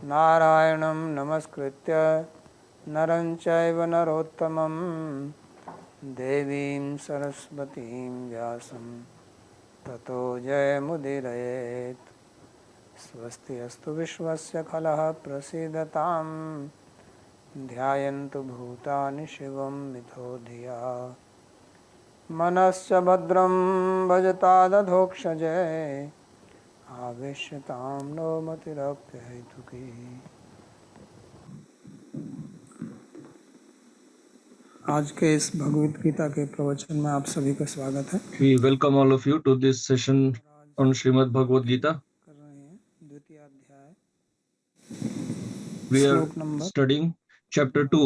नारायणं नमस्कृत्य नरं चैव नरोत्तमं देवीं सरस्वतीं व्यासं ततो जयमुदीरयेत्। स्वस्ति अस्तु विश्वस्य खलः प्रसीदतां ध्यायन्तु भूतानि शिवं मिथो धिया मनश्च भद्रं भजतादधोक्षजे आवेश्यतां नो मतिरप्यहेतुकी। आज के इस भगवत गीता के प्रवचन में आप सभी का स्वागत है। We welcome all of you to this session on Srimad Bhagavad Gita. कर रहे हैं द्वितीय अध्याय We are श्लोक number studying chapter 2,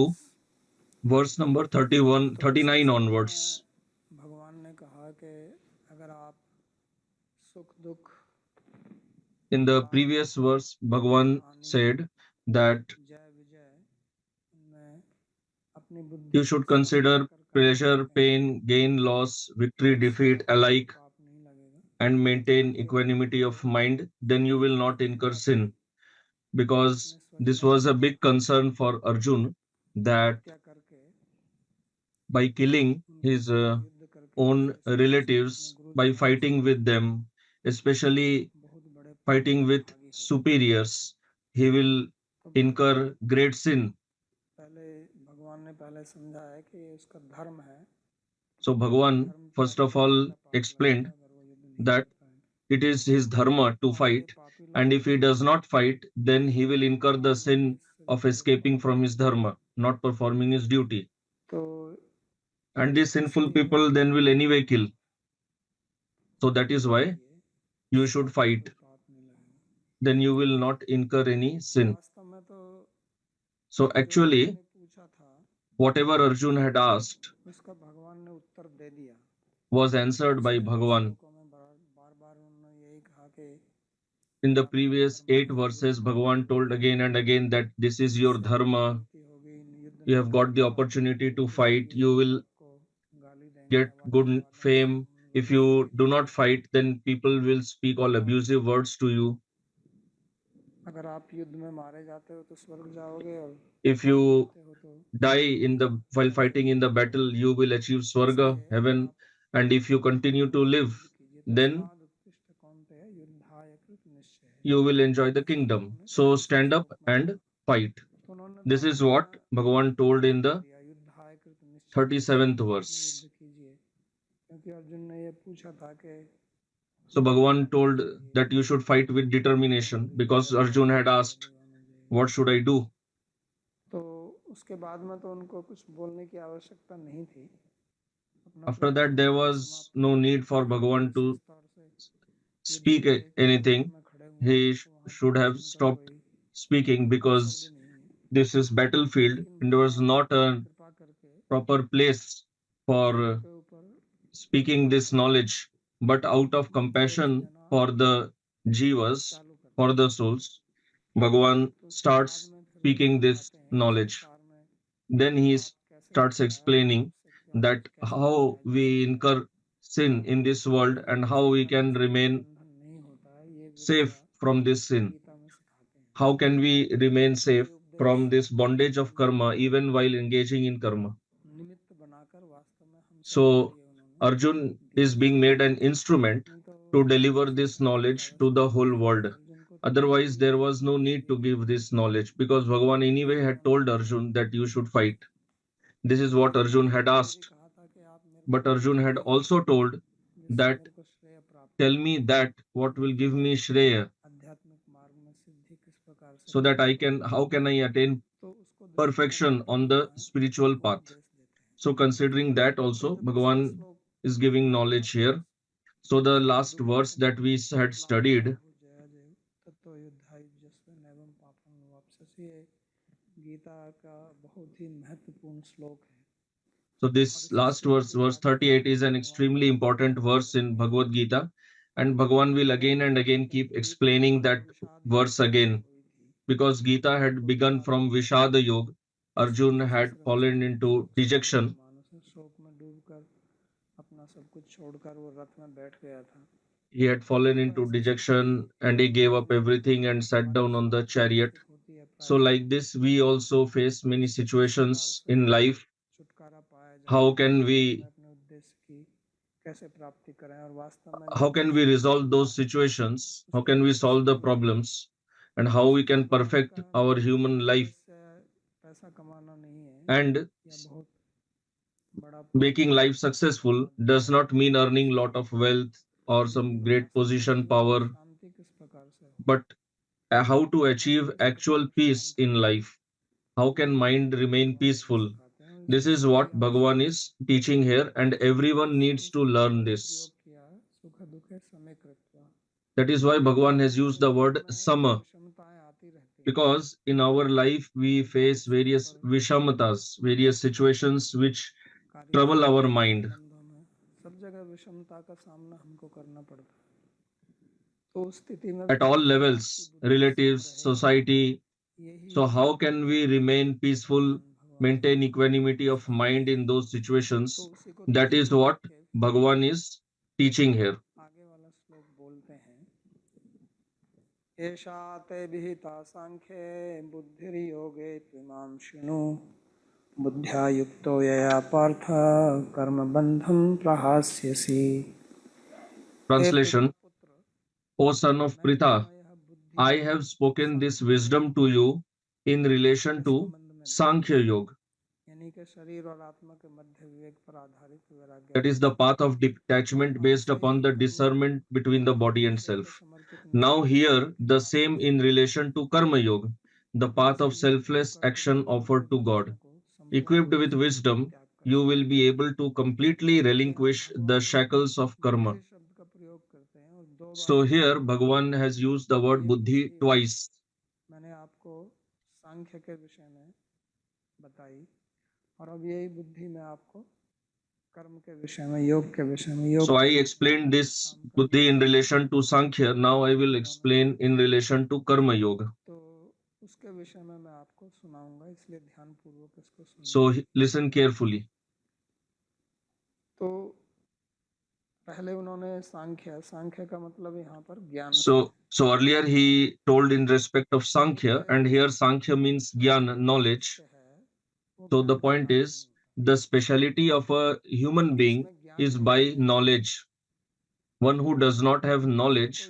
verse number 39 onwards. भगवान ने कहा कि अगर आप सुख दुख In the previous verse, Bhagavan said that जय विजय में अपनी बुद्धि you should consider pleasure, pain, gain, loss, victory, defeat alike पाप नहीं लगेगा, and maintain equanimity of mind, then you will not incur sin. Because this was a big concern for Arjun that क्या करके by killing his युद्ध करके own relatives, by fighting with them, especially बहुत बड़े fighting with superiors, he will incur great sin. पहले भगवान ने पहले समझाया कि ये उसका धर्म है। So Bhagavan first of all explained that it is his dharma to fight, and if he does not fight, then he will incur the sin of escaping from his dharma, not performing his duty. तो And these sinful people then will anyway kill. So that is why you should fight. पाप नहीं लगेगा। Then you will not incur any sin. वास्तव में तो So actually, ने पूछा था whatever Arjun had asked उसका भगवान ने उत्तर दे दिया। was answered by Bhagavan. श्लोकों में बार बार उन्होंने यही कहा कि In the previous 8 verses, Bhagavan told again and again that this is your dharma. You have got the opportunity to fight. You will get good fame. If you do not fight, then people will speak all abusive words to you. अगर आप युद्ध में मारे जाते हो तो स्वर्ग जाओगे और If you die while fighting in the battle, you will achieve Swarga, heaven. And if you continue to live, then you will enjoy the kingdom. So stand up and fight. This is what Bhagavan told in the 37th verse. So Bhagavan told that you should fight with determination because Arjun had asked, what should I do? तो उसके बाद में तो उनको कुछ बोलने की आवश्यकता नहीं थी। After that, there was no need for Bhagavan to speak anything. He should have stopped speaking because this is battlefield and there was not a proper place for speaking this knowledge. But out of compassion for the jivas, for the souls, Bhagavan starts speaking this knowledge. Then he starts explaining that how we incur sin in this world and how we can remain safe from this sin. How can we remain safe from this bondage of karma even while engaging in karma? So Arjun is being made an instrument to deliver this knowledge to the whole world. Otherwise, there was no need to give this knowledge because Bhagavan anyway had told Arjun that you should fight. This is what Arjun had asked. But Arjun had also told that tell me that what will give me Shreya so that how can I attain perfection on the spiritual path. So considering that also, Bhagavan is giving knowledge here. So the last verse that we had studied, so this last verse, verse 38, is an extremely important verse in Bhagavad Gita, and Bhagavan will again and again keep explaining that verse again, because Gita had begun from Vishada Yoga. Arjun had fallen into dejection. He had fallen into dejection and he gave up everything and sat down on the chariot. So like this, we also face many situations in life. How can we resolve those situations? How can we solve the problems? And how we can perfect our human life? And making life successful does not mean earning lot of wealth or some great position, power, but how to achieve actual peace in life. How can mind remain peaceful? This is what Bhagavan is teaching here, and everyone needs to learn this. That is why Bhagavan has used the word sama, because in our life we face various vishamatas, various situations which trouble our mind at all levels, relatives, society. So, how can we remain peaceful, maintain equanimity of mind in those situations? That is what Bhagavan is teaching here. एषा ते विहिता सांख्ये बुद्धिर्योगे त्विमां शृणु बुद्ध्या युक्तो यया Partha कर्मबन्धं प्रहास्यसि. Translation: O son of Pritha, I have spoken this wisdom to you in relation to Sankhya Yoga. That is the path of detachment based upon the discernment between the body and self. Now here the same in relation to Karma Yoga, the path of selfless action offered to God. Equipped with wisdom, you will be able to completely relinquish the shackles of karma. So here Bhagavan has used the word buddhi twice. So I explained this buddhi in relation to Sankhya. Now I will explain in relation to Karma Yoga. So listen carefully. So earlier he told in respect of Sankhya, and here Sankhya means Gyan, knowledge. So the point is, the speciality of a human being is by knowledge. One who does not have knowledge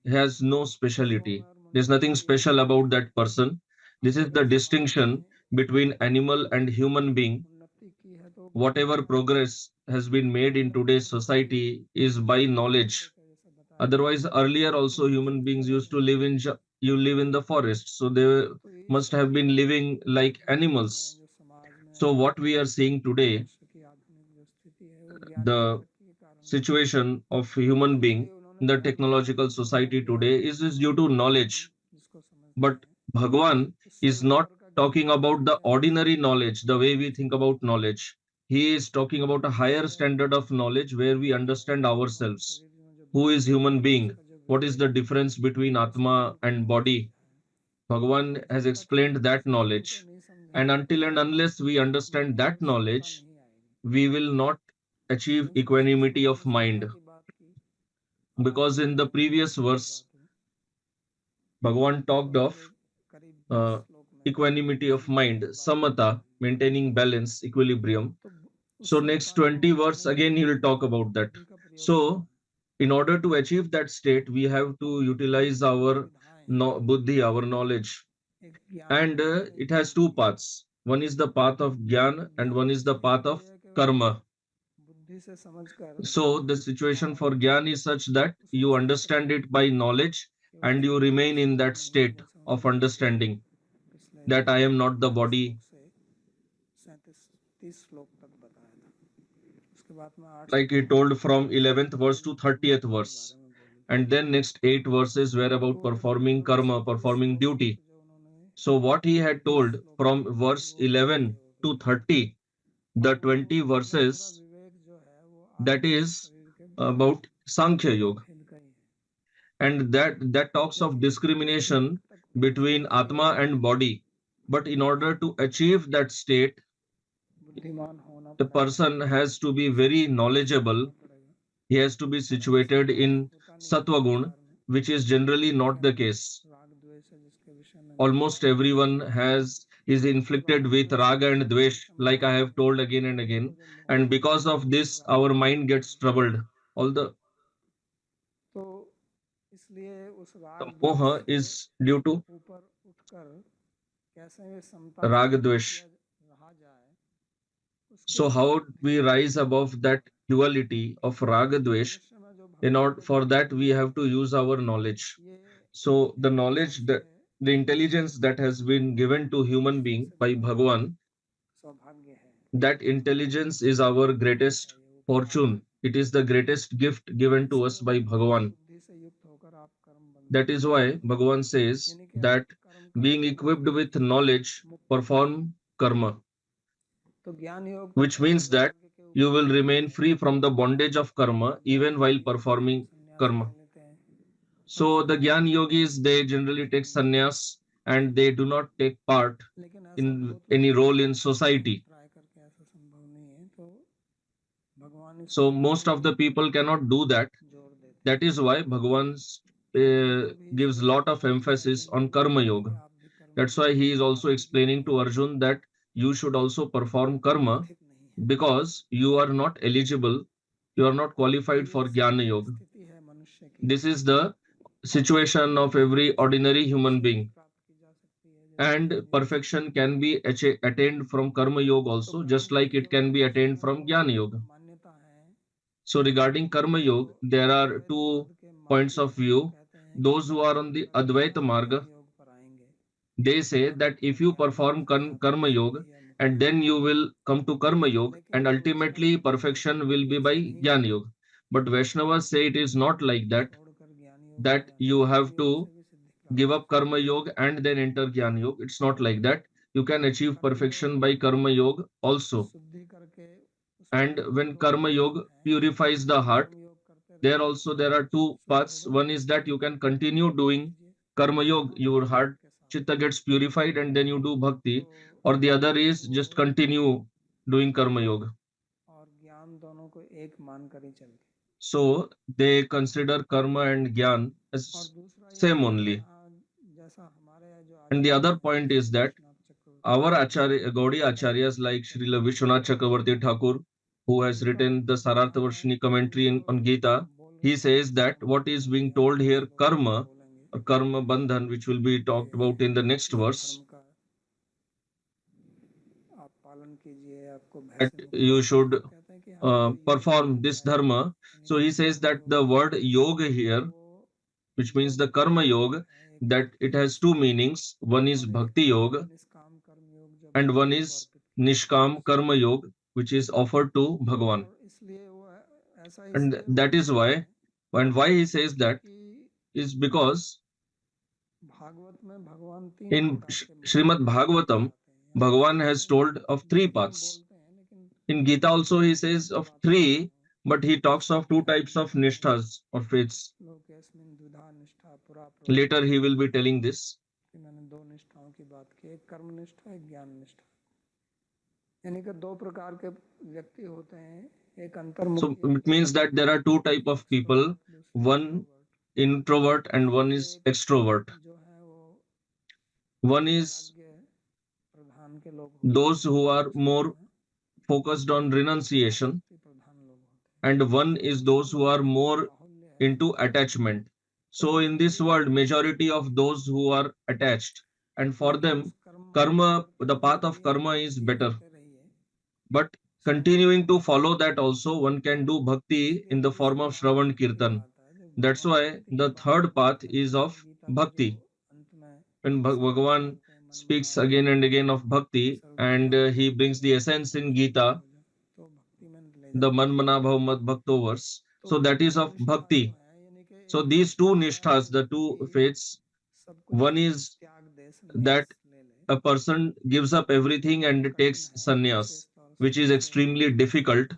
has no speciality. There's nothing special about that person. This is the distinction between animal and human being. Whatever progress has been made in today's society is by knowledge. Otherwise, earlier also human beings used to live in you live in the forest, so they must have been living like animals. So what we are seeing today, the situation of human being in the technological society today is due to knowledge. But Bhagwan is not talking about the ordinary knowledge, the way we think about knowledge. He is talking about a higher standard of knowledge where we understand ourselves. Who is human being? What is the difference between Atma and body? Bhagavan has explained that knowledge. And until and unless we understand that knowledge, we will not achieve equanimity of mind. Because in the previous verse, Bhagavan talked of uh, equanimity of mind, samatha, maintaining balance, equilibrium. So next 20 verse again he will talk about that. So in order to achieve that state, we have to utilize our buddhi, our knowledge. And it has two paths. One is the path of jnana and one is the path of karma. So the situation for jnana is such that you understand it by knowledge and you remain in that state of understanding that I am not the body. Like he told from 11th verse to 30th verse. And then next 8 verses were about performing karma, performing duty. So what he had told from verse 11 to 30, the 20 verses, that is about Sankhya Yoga. And that talks of discrimination between Atma and body. But in order to achieve that state, the person has to be very knowledgeable. He has to be situated in Sattva Gun, which is generally not the case. almost everyone is inflicted with raga and dvesh, like I have told again and again, and because of this our mind gets troubled. All तो इसलिए उस the राग द्वेष moha से is due to ऊपर उठकर कैसे वे समता को raga प्राप्त dvesh. किया रहा जाए, उसके So लिए how we rise above that duality of raga dvesh? मनुष्य में जो In भगवान order को for that प्राप्ति we है, have to use our knowledge. ये So the एक प्रकार knowledge, से the intelligence that has been given to human Ishwar being से by दिया हुआ Bhagavan, सौभाग्य है। that intelligence is our greatest ये उपहार fortune. It is the greatest gift given to इसलिए us by वो Bhagavan. बुद्धि से युक्त होकर आप कर्म बंधन That is से why मुक्त हो, Bhagavan says यानी कि आप that कर्म being करते equipped हुए with knowledge, मुक्त हो। perform karma, तो ज्ञान योग तो which कर्म means that वैराग्य के you ऊपर will आधारित remain है। free from the bondage of karma तो ज्ञान even while योगी performing संन्यास karma. ले लेते हैं और So the समाज Gyan में yogis, they generally take sannyas and they do not take part लेकिन ऐसा in बहुत लोग any role करते in हैं, लेकिन society. ट्राई करके ऐसा संभव नहीं है। तो भगवान So इसलिए most of the people cannot do that. जोर देते That हैं is why Bhagavan कि अर्जुन को भी gives ईश्वर से lot of प्राप्त है, emphasis अर्जुन on को भी karma बोलते हैं yoga. कि आप भी कर्म That's why he कीजिए, is also आप भी ज्ञान explaining to योग Arjun that you should also perform karma अधिक नहीं है। because you are not eligible, you are not तो qualified ये for Jnana सामान्य Yoga. स्थिति है मनुष्य की, This is the और situation भक्ति of every ordinary कर्म योग human से भी being. प्राप्त की जा सकती है, जैसे And ज्ञान योग से। perfection can be attained from Karma Yoga तो also, just like ब्रह्मविद्या it जो can be मनुष्य attained है from वो Jnana Yoga. मान्यता है So regarding Karma जो Yoga, there are Advaita two वाद के points मार्गी of हैं, वो view. कहते हैं कि Those who are on the कर्म से Advaita आप ज्ञान Marga, योग पर आएंगे they say और that if you ज्ञान योग perform से ही आपकी Karma Yoga शुद्धि या मुक्ति and then होगी। you will come to Karma Yoga लेकिन and जो वैष्णव ultimately हैं perfection will ये be by ऐसा नहीं Jnana मानते, Yoga. But Vaishnavas say it is not like that, छोड़कर ज्ञान योग में that जाते you हैं, ज्ञान have योग to से भी सिद्धि प्राप्त give हो up सकती Karma Yoga and then enter Jnana Yoga. It's not like that. You can है। achieve कर्म योग perfection by Karma Yoga की also. शुद्धि करके उसमें And भी when दो Karma मार्ग Yoga हैं, या तो purifies the नित्य heart, कर्म योग करते there रहिए also तो there are आपका two चित्त शुद्ध paths. होगा, One is that you can भक्ति continue करते doing रहिए Karma Yoga, your निरंतर heart के साथ। chitta gets purified and then you do तो bhakti, or the other is वो just continue doing Karma Yoga. और ज्ञान दोनों को एक मान कर ही चलते। So they consider karma and gyan और as दूसरा ये same कि only. जैसा हमारे जो And the आचार्य other हैं point is जैसे that Vishwanath Chakraborty our Thakur, Acharya, Gaudiya Acharyas like Srila Vishwanath Chakravarti Thakur, who has उनका written the कहना है Sarartha कि commentary जो on Gita, बोल he रहे हैं says उसको that हम what is being यहाँ told here, श्लोक में karma बोलेंगे or karma bandhan, which will be talked about in the next इस verse, धर्म का आप पालन कीजिए, आपको भय that से मुक्त you होना है। should तो कहते हैं कि हमें जो योग perform this बताया गया dharma. यानी So कि he says ज्ञान that योग, the word yoga here, वो which means दो the प्रकार karma का yoga, होता है, एक that भक्ति it has योग two meanings. One is और एक bhakti yoga निष्काम कर्म योग जो and one भगवान को is अर्पित किया जाता है। nishkam karma yoga, which is offered to Bhagavan. और इसलिए वो ऐसा And इसलिए वो that is कहते why, हैं and why he says that कि is because भागवत में भगवान तीन in प्रकार के मार्ग Srimad Bhagavatam, बताते हैं, या Bhagavan गीता has में told of भी three तीन paths. बोलते हैं, लेकिन In Gita also he मैं says अपनी of बात करता three, हूँ। but he talks of two इसलिए types of nisthas or faiths. लोकेस्मिन् द्विधा निष्ठा पुरा Later प्रोक्त, he will be telling this. कि मैंने दो निष्ठाओं की बात की, एक कर्म निष्ठा, एक ज्ञान निष्ठा। यानी कि दो प्रकार के व्यक्ति होते हैं, एक So अंतर्मुखी it means that there are two type of people, extrovert, दूसरा one introvert. introvert and one और is एक extrovert. जो है वो One is वैराग्य प्रधान के लोग होते those हैं, who और are दूसरे जो more हैं focused on renunciation, आसक्ति प्रधान लोग होते हैं, and one is दूसरे those who लोगों are में जो more बाहुल्य है। into attachment. तो So in this इसलिए world, majority of those who are attached, and for लेकिन उस them, कर्म मार्ग को karma, करते the हुए path of भी आप karma is भक्ति better. करते रहिए, But श्रवण continuing कीर्तन to करते follow that रहिए। also, one can do bhakti इसलिए in the form of तीसरा Shravan तीसरा Kirtan. आता है जो That's भगवान why भक्ति की the बात third करते path हैं। is भगवान of गीता के जो bhakti. अंत में When श्लोक Bhagavan बोलते हैं, मन speaks बनाओ again and again of bhakti and सर्वधर्मान he brings the परित्यज्य essence माम in एकम Gita, भज, तो भक्ति में ले the जाता Man है। Mana Bhav Mad Bhakto verse. तो So that दो is of निष्ठा जो bhakti. है, यानी कि So एक these two निष्ठा है nisthas, the two कि faiths, सब कुछ one is त्याग दे, that संन्यास ले ले, a person gives up everything जो and कठिन takes है sannyas, विशेष तौर से which is इसलिए। extremely difficult,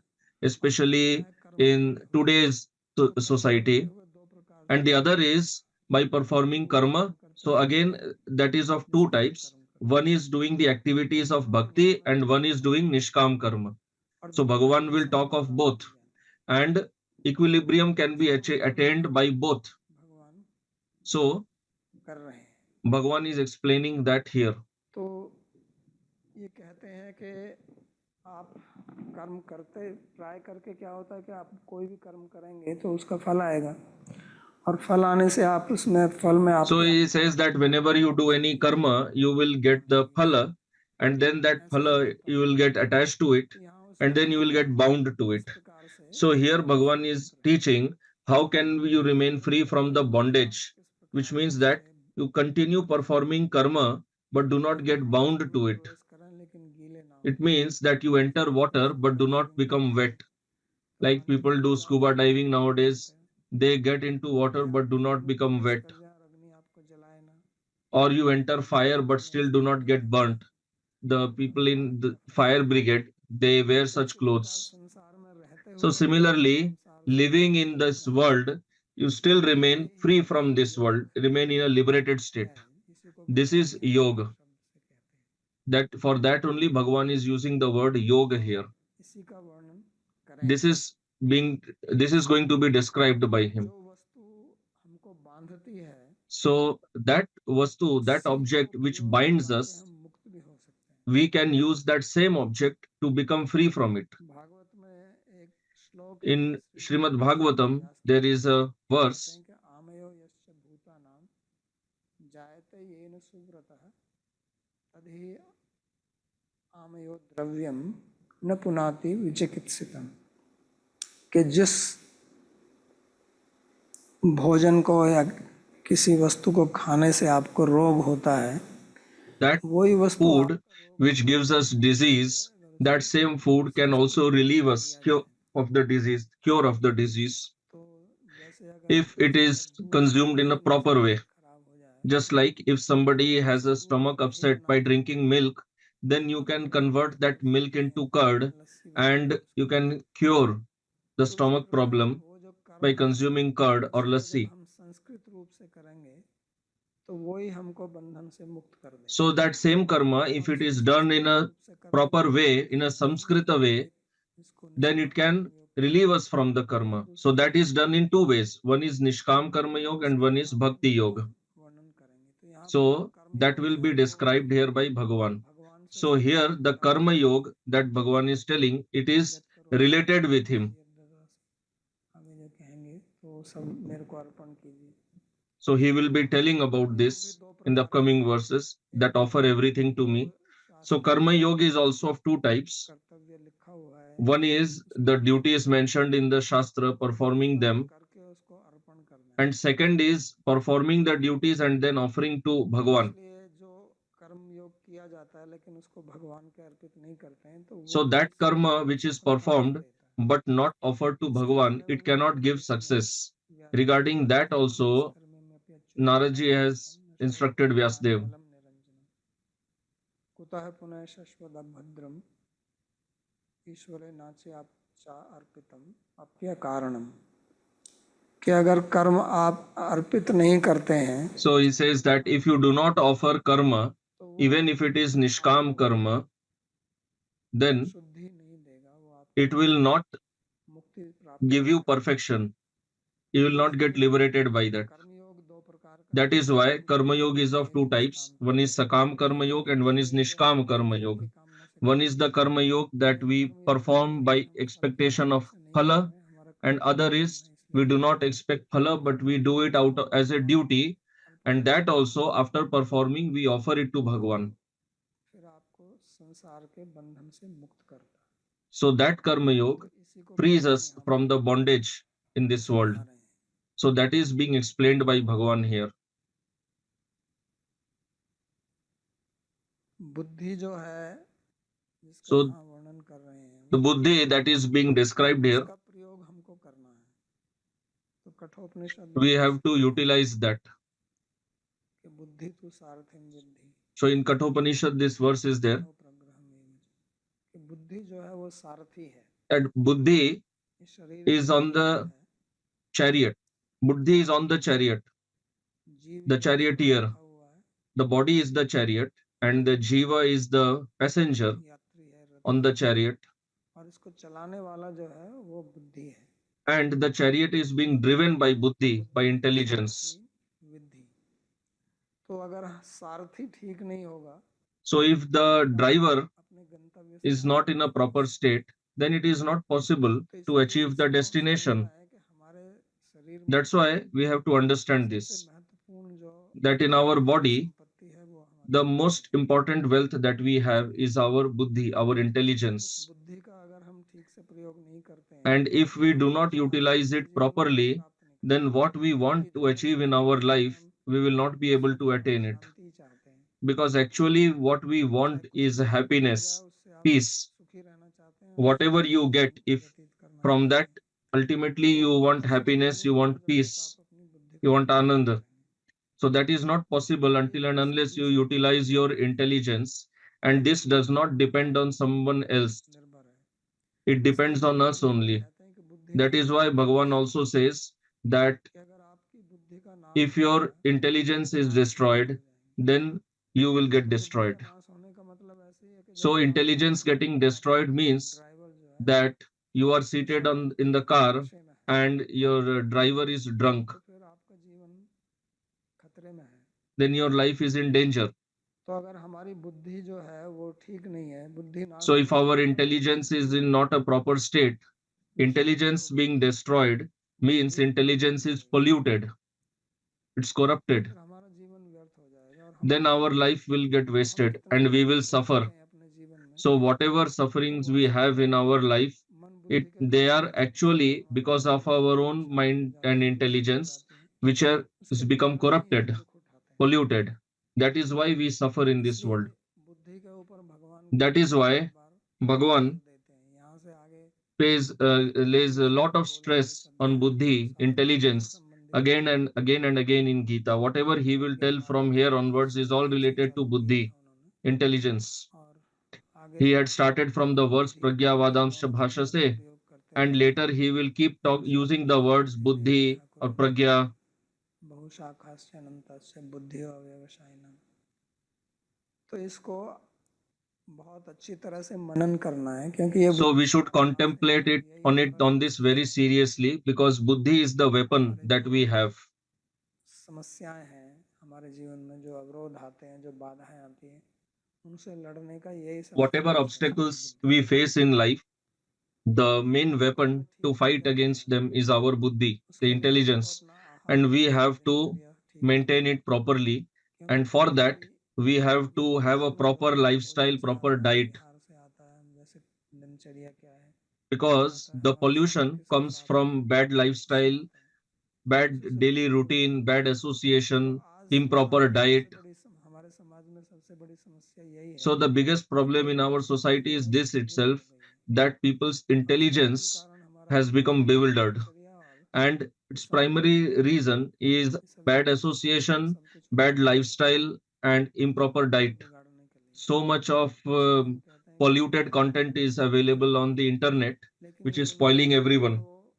और दूसरा especially है कर्म in करते हुए। today's तो कर्म करते society. हुए दो प्रकार से And the other होता है, is by performing पूर्ण कर्म karma. करते So हुए again, या that is of two निष्काम types. कर्म करते One हुए। is doing the activities तो of दोनों bhakti अलग अलग and one is मार्ग हैं, doing nishkam karma. और So दोनों Bhagavan में will talk समता of प्राप्त both, की जाती and equilibrium है। can be इसको भगवान attained by both. भगवान So कर रहे हैं। Bhagavan is explaining that here. तो ये कहते हैं कि आप कर्म करते ट्राई करके क्या होता है कि आप कोई भी कर्म करेंगे तो उसका फल आएगा और फल आने से आप उसमें फल में आप So he says that whenever you do any karma, you will get the phala, and then that phala you will get attached to it, and then you will get bound to it. So here Bhagavan is teaching how can you remain free from the bondage, which means that you continue performing karma but do not get bound to it. It means that you enter water but do not become wet. Like people do scuba diving nowadays, they get into water but do not become wet. Or you enter fire but still do not get burnt. The people in the fire brigade, they wear such clothes. So similarly, living in this world, you still remain free from this world, remain in a liberated state. This is yoga. That for that only Bhagavan is using the word yoga here. This is this is going to be described by him. So that vastu, that object which binds us, we can use that same object to become free from it. In Srimad Bhagavatam, there is a verse. आमयो द्रव्यम न पुनाति विचिकित्सितम, कि जिस भोजन को या किसी वस्तु को खाने से आपको रोग होता है, that food which gives us disease, that same food can also relieve us of the disease, cure of the disease, if it is consumed in a proper way. Just like if somebody has a stomach upset by drinking milk, then you can convert that milk into curd and you can cure the stomach problem by consuming curd or lassi. So that same karma, if it is done in a proper way, in a Samskrita way, then it can relieve us from the karma. So that is done in two ways. One is Nishkam Karma Yoga and one is Bhakti Yoga. So that will be described here by Bhagavan. So here the Karma Yoga that Bhagavan is telling, it is related with him. So he will be telling about this in the upcoming verses that offer everything to me. So Karma Yoga is also of two types. One is the duties mentioned in the Shastra, performing them. And second is performing the duties and then offering to Bhagavan. So that karma which is performed but not offered to Bhagavan, it cannot give success. Regarding that also, Naradji has instructed Vyasdev. ईश्वरे नाचे आप चा अर्पितम अप्य कारणम, कि अगर कर्म आप अर्पित नहीं करते हैं. So he says that if you do not offer karma, even if it is nishkam karma, then it will not give you perfection. You will not get liberated by that. That is why karma yoga is of two types. One is sakam karma yoga and one is nishkam karma yoga. One is the karma yoga that we perform by expectation of phala, and other is we do not expect phala, but we do it out as a duty, and that also after performing we offer it to Bhagavan. So that karma yoga frees us from the bondage in this world. So that is being explained by Bhagavan here. So the buddhi that is being described here, we have to utilize that. So in Kathopanishad this verse is there. That buddhi is on the chariot. Buddhi is on the chariot, the charioteer. The body is the chariot and the jiva is the passenger on the chariot. And the chariot is being driven by buddhi, by intelligence. तो अगर सारथी ठीक नहीं होगा, So if the driver अपने गंतव्य से is not in a proper state, then it is not possible तो to इसलिए achieve the इसको समझना destination. है कि हमारे शरीर में That's why we have to understand सबसे this, महत्वपूर्ण जो that in our body, संपत्ति है वो हमारी the most important wealth that we have is our buddhi, our उस intelligence. बुद्धि का अगर हम ठीक से प्रयोग नहीं करते हैं And if we do not तो हम utilize अपने it जीवन में कुछ properly, प्राप्त नहीं कर then what we want क्योंकि to जीवन achieve in जीने our के लिए life, हम we will not be able सुख to और attain it. शांति चाहते हैं, Because actually, what we चाहे want कुछ is भी आपको मिल जाए happiness, उससे आप peace. सुखी रहना चाहते हैं, उसी Whatever में you जीवन get, if व्यतीत करना from चाहते that, हैं। ultimately तो you want ऐसा happiness, नहीं you होगा want जब तक आप peace, अपनी बुद्धि का you want उपयोग नहीं anand. करेंगे। So that is not possible तो ये until and unless basically you सब utilize your intelligence. And this does not depend on someone else. निर्भर है, It इसलिए depends on us भगवान only. कहते हैं कि बुद्धि That नाश is why Bhagavan also says that कि अगर आपकी बुद्धि का नाश if हो your जाएगा intelligence तो is आप दुखी destroyed, हो जाएंगे। then you will get तो बुद्धि का destroyed. नाश होने का मतलब ऐसे ही है कि So जैसे मान लो intelligence getting destroyed आपका means ड्राइवर जो है that you are वो seated शराब on पी in the करके car नशे में है, and your driver is drunk, तो फिर आपका जीवन खतरे में है। then your life is in danger. तो अगर हमारी बुद्धि जो है वो ठीक नहीं है, बुद्धि नाश So हो if जाए our तो हमारा intelligence is जीवन in not a proper state, विषाक्त intelligence हो being जाएगा, destroyed means बुद्धि प्रदूषित intelligence हो is जाएगी, polluted, it's तो corrupted. फिर हमारा जीवन व्यर्थ हो जाएगा और हम Then our life will get तो हम wasted कितना and भी we will सुख भोग suffer. करें अपने जीवन में, So whatever तो sufferings वो we सब have in our life, मन it बुद्धि के they कारण are ही है कि actually हमारी because of बुद्धि our जो own शांत हो mind and जाती है, दूषित हो intelligence, जाती है, which are उसके become कारण ही हम corrupted, दुख उठाते हैं। polluted. That is why we suffer in this इसलिए world. बुद्धि के ऊपर भगवान That is बार why बार बल Bhagavan देते हैं। यहाँ से आगे lays a lot of बोलेंगे इस stress on अध्याय में तो buddhi, सारे बुद्धि से intelligence, संबंधित again बातें and हैं again and again in Gita. Whatever he will कि tell हमारे from here जीवन onwards is all शुरू से related to चालू किया buddhi, था उन्होंने intelligence. और आगे He तक had started from the words बुद्धि Pragya दोनों Vadamsha Bhasha शब्दों का se, प्रयोग करते and रहेंगे। later he will keep using the शास्त्रस्य words बुद्धिरेव buddhi or ठाकुरम Pragya. बहुशाखास्य अनंतस्य बुद्धि अव्यवसायिनम। तो इसको बहुत अच्छी तरह से मनन करना है क्योंकि ये So we बुद्धि should हमारे पास है contemplate और it यही हमारा on this शस्त्र very है। seriously because buddhi is the weapon हमारे that जो we have. समस्याएं हैं हमारे जीवन में, जो अवरोध आते हैं, जो बाधाएं आती हैं, उनसे लड़ने का यही सबसे Whatever बड़ा शस्त्र है, obstacles बुद्धि। we face in life, the main खाना weapon to ठीक से fight कैसे against खाएं, them is our buddhi, the उसके लिए हमको intelligence, अपना आहार and we Vihar have to दिनचर्या ठीक maintain रखना है it properly. क्योंकि And for कोई भी that, we have ये to have a प्रश्न proper जो lifestyle, उलझ proper जाता है diet, बिहार से आता है, जैसे दिनचर्या क्या है, फिर because आता है the हमारे संग pollution किसके comes साथ हैं, from bad उससे lifestyle, आता है, bad उसी से daily बुद्धि उठती routine, है। bad तो association, आज improper हमारी diet. सबसे बड़ी हमारे समाज में सबसे बड़ी समस्या यही है So the biggest कि problem in लोगों our की बुद्धि society जो is है वो this प्रज्वलित हो itself, गई है। that people's और उसका मूल intelligence कारण हमारा has become bewildered, दिनचर्या और and its कुसंगति है। primary reason is ये सभी bad ये association, सब कुछ bad मिलकर lifestyle, and improper जीवन को diet. बिगाड़ने के लिए, So much of इसलिए हम कहते हैं कि polluted सत्य content is available on the internet, लेकिन which is ये लोग spoiling everyone. तो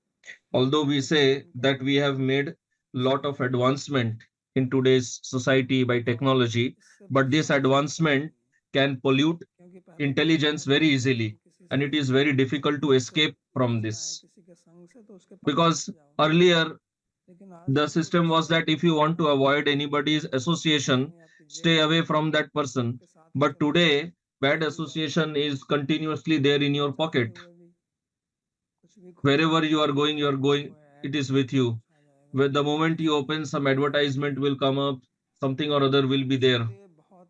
Although we बुद्धि का say दमन that करने we के have लिए made lot of समर्थ होते हैं advancement in today's society by और technology, इससे but this बचना आसान काम advancement नहीं है can pollute क्योंकि पहले तो ये intelligence होता very है कि हम easily, किसी and से it is very difficult to किसी से escape from बचना है this. किसी के संग से तो उसके पास मत Because जाओ, earlier लेकिन the आजकल तो system was जिससे that if you want to आपकी avoid बुद्धि anybody's association, कहीं आपकी जेब stay में away है from that तो person. आपके साथ ही But चला जाए, today, bad कहीं भी जाए, association is continuously there in आप your चाहते pocket. हुए भी कुछ भी खोलेंगे Wherever you are going, कोई it ऐड is with आपके you. पास आ जाएगा, Where the कोई moment you message open, some कोई advertisement will come up, something or other will be इसके there. लिए बहुत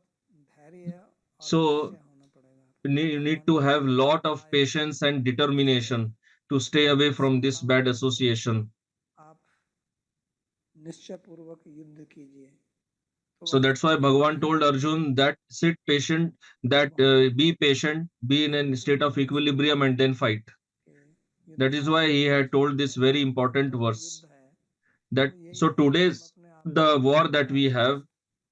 धैर्य और So निश्चय होना पड़ेगा आपको। you need भगवान to कहते have हैं lot of उपाय patience and यही है determination to stay away कि from this bad शांति से association. आप निश्चय पूर्वक युद्ध कीजिए। तो So that's why वास्तव में Bhagavan told Arjun that sit patient, that बहुत be patient, be in a state of महत्वपूर्ण श्लोक equilibrium, है and then fight. कि That is युद्धाय why he had told युद्धक्षेत्रे this very important हमारा जो verse. युद्ध है That वो यही so है कि हम today's अपने आप को the war अपने that आप we से have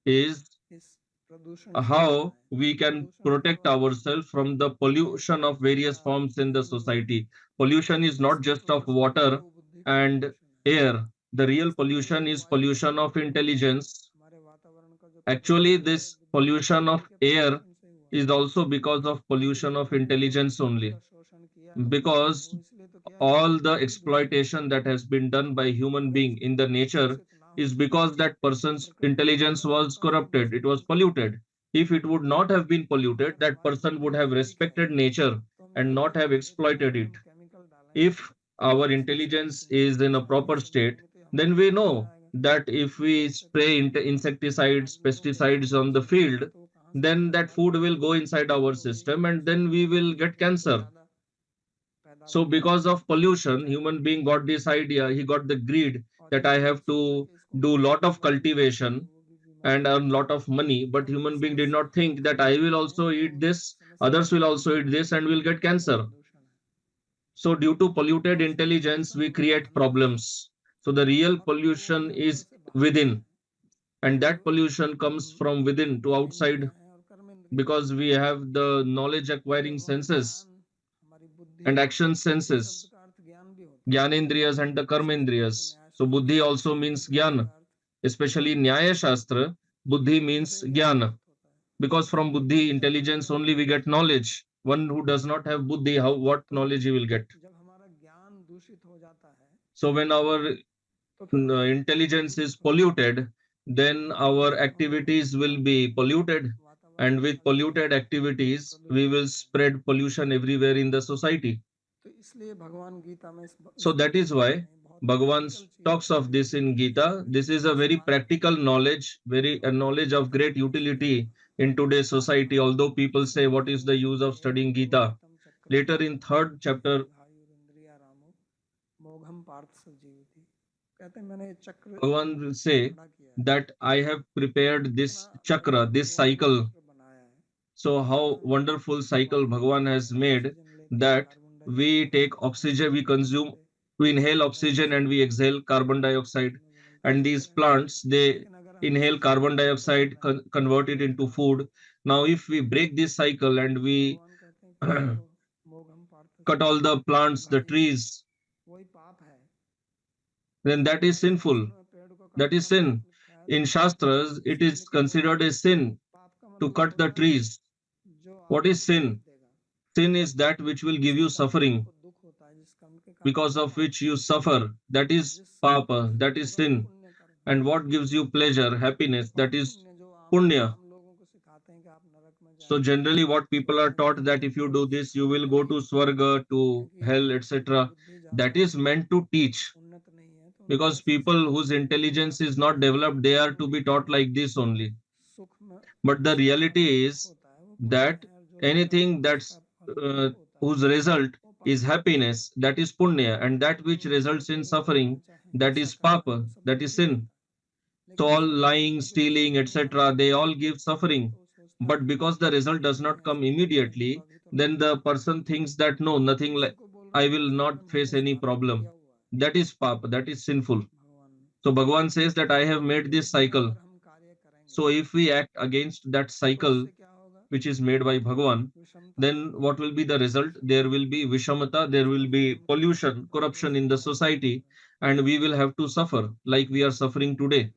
is इस प्रदूषण से how बचाएं। we can प्रदूषण protect केवल ourselves from the हमारे pollution of various या forms in the ये नहीं है, society. Pollution is not असली just of प्रदूषण तो water बुद्धि का and प्रदूषण है। air. The real वास्तव में ये pollution जो is वायु pollution प्रदूषण of जो हो रहा है, intelligence. हमारे वातावरण का जो Actually, प्रदूषण है, ये this pollution बुद्धि of के air प्रदूषण से हुआ है is also because of क्योंकि pollution of बुद्धि ने जो intelligence बुद्धि only. का शोषण किया है मनुष्य ने, Because वो इसलिए तो किया क्योंकि all the बुद्धि दूषित हो exploitation गई। that has been done by human अगर being इसकी in the बुद्धि nature दूषित ना is because that person's intelligence was corrupted, it was polluted. If it would not have been polluted, that person would have respected nature and not have exploited it. If our intelligence is in a proper state, then we know that if we spray insecticides, pesticides on the field, then that food will go inside our system and then we will get cancer. So because of pollution, human being got this idea, he got the greed that I have to do lot of cultivation and earn lot of money. But human being did not think that I will also eat this, others will also eat this and will get cancer. So due to polluted intelligence, we create problems. So the real pollution is within, and that pollution comes from within to outside because we have the knowledge acquiring senses and action senses, Gyanendriyas and the Karmendriyas. So Buddhi also means Gyan, especially Nyaya Shastra. Buddhi means Gyan because from Buddhi, intelligence only we get knowledge. One who does not have Buddhi, how what knowledge he will get? So when our intelligence is polluted, then our activities will be polluted. And with polluted activities, we will spread pollution everywhere in the society. So that is why Bhagavan talks of this in Gita. This is a very practical knowledge, very a knowledge of great utility in today's society. Although people say, what is the use of studying Gita? Later in third chapter, Bhagavan will say that I have prepared this chakra, this cycle. So how wonderful cycle Bhagavan has made that we take oxygen, we consume, we inhale oxygen and we exhale carbon dioxide. And these plants, they inhale carbon dioxide, convert it into food. Now, if we break this cycle and we cut all the plants, the trees, then that is sinful. That is sin. In Shastras, it is considered a sin to cut the trees. What is sin? Sin is that which will give you suffering, because of which you suffer. That is papa, that is sin. And what gives you pleasure, happiness, that is punya. So generally what people are taught that if you do this, you will go to Swarga, to hell, etc. That is meant to teach. Because people whose intelligence is not developed, they are to be taught like this only. But the reality is that anything that's whose result is happiness, that is punya, and that which results in suffering, that is papa, that is sin. So all lying, stealing, etc., they all give suffering. But because the result does not come immediately, then the person thinks that no, nothing like I will not face any problem. That is papa, that is sinful. So Bhagavan says that I have made this cycle. So if we act against that cycle, which is made by Bhagavan, then what will be the result? There will be vishamata, there will be pollution, corruption in the society, and we will have to suffer like we are suffering today.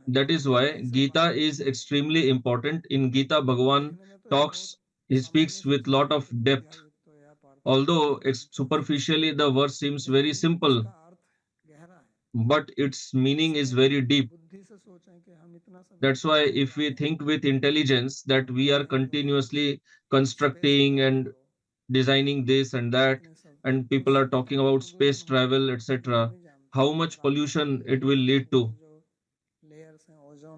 That is why Gita is extremely important. In Gita, Bhagavan talks, he speaks with lot of depth. Although superficially the verse seems very simple, but its meaning is very deep. That's why if we think with intelligence that we are continuously constructing and designing this and that, and people are talking about space travel, etc., how much pollution it will lead to.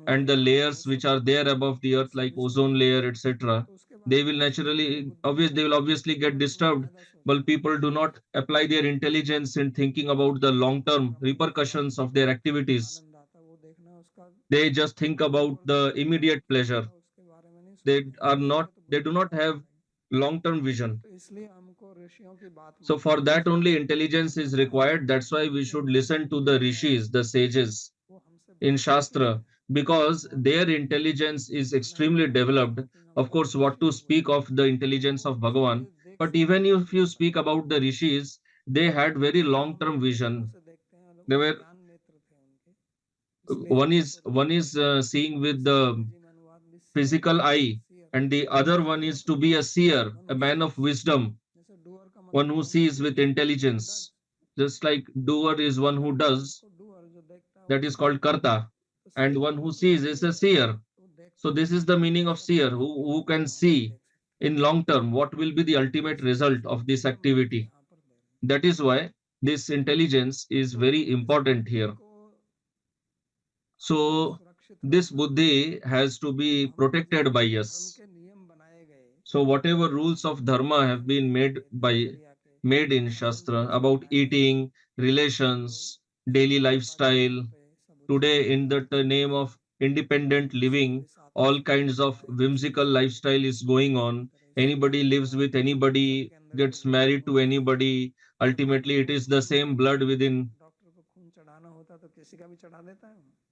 And the layers which are there above the earth, like ozone layer, etc., they will naturally, they will obviously get disturbed. But people do not apply their intelligence in thinking about the long-term repercussions of their activities. They just think about the immediate pleasure. They do not have long-term vision. So for that only intelligence is required. That's why we should listen to the rishis, the sages in Shastra, because their intelligence is extremely developed. Of course, what to speak of the intelligence of Bhagavan, but even if you speak about the rishis, they had very long-term vision. They were one is seeing with the physical eye, and the other one is to be a seer, a man of wisdom, one who sees with intelligence. Just like doer is one who does, that is called karta, and one who sees is a seer. So this is the meaning of seer, who can see in long term what will be the ultimate result of this activity. That is why this intelligence is very important here. So this buddhi has to be protected by us. So whatever rules of dharma have been made in Shastra about eating, relations, daily lifestyle, today in the name of independent living, all kinds of whimsical lifestyle is going on. Anybody lives with anybody, gets married to anybody. Ultimately, it is the same blood within.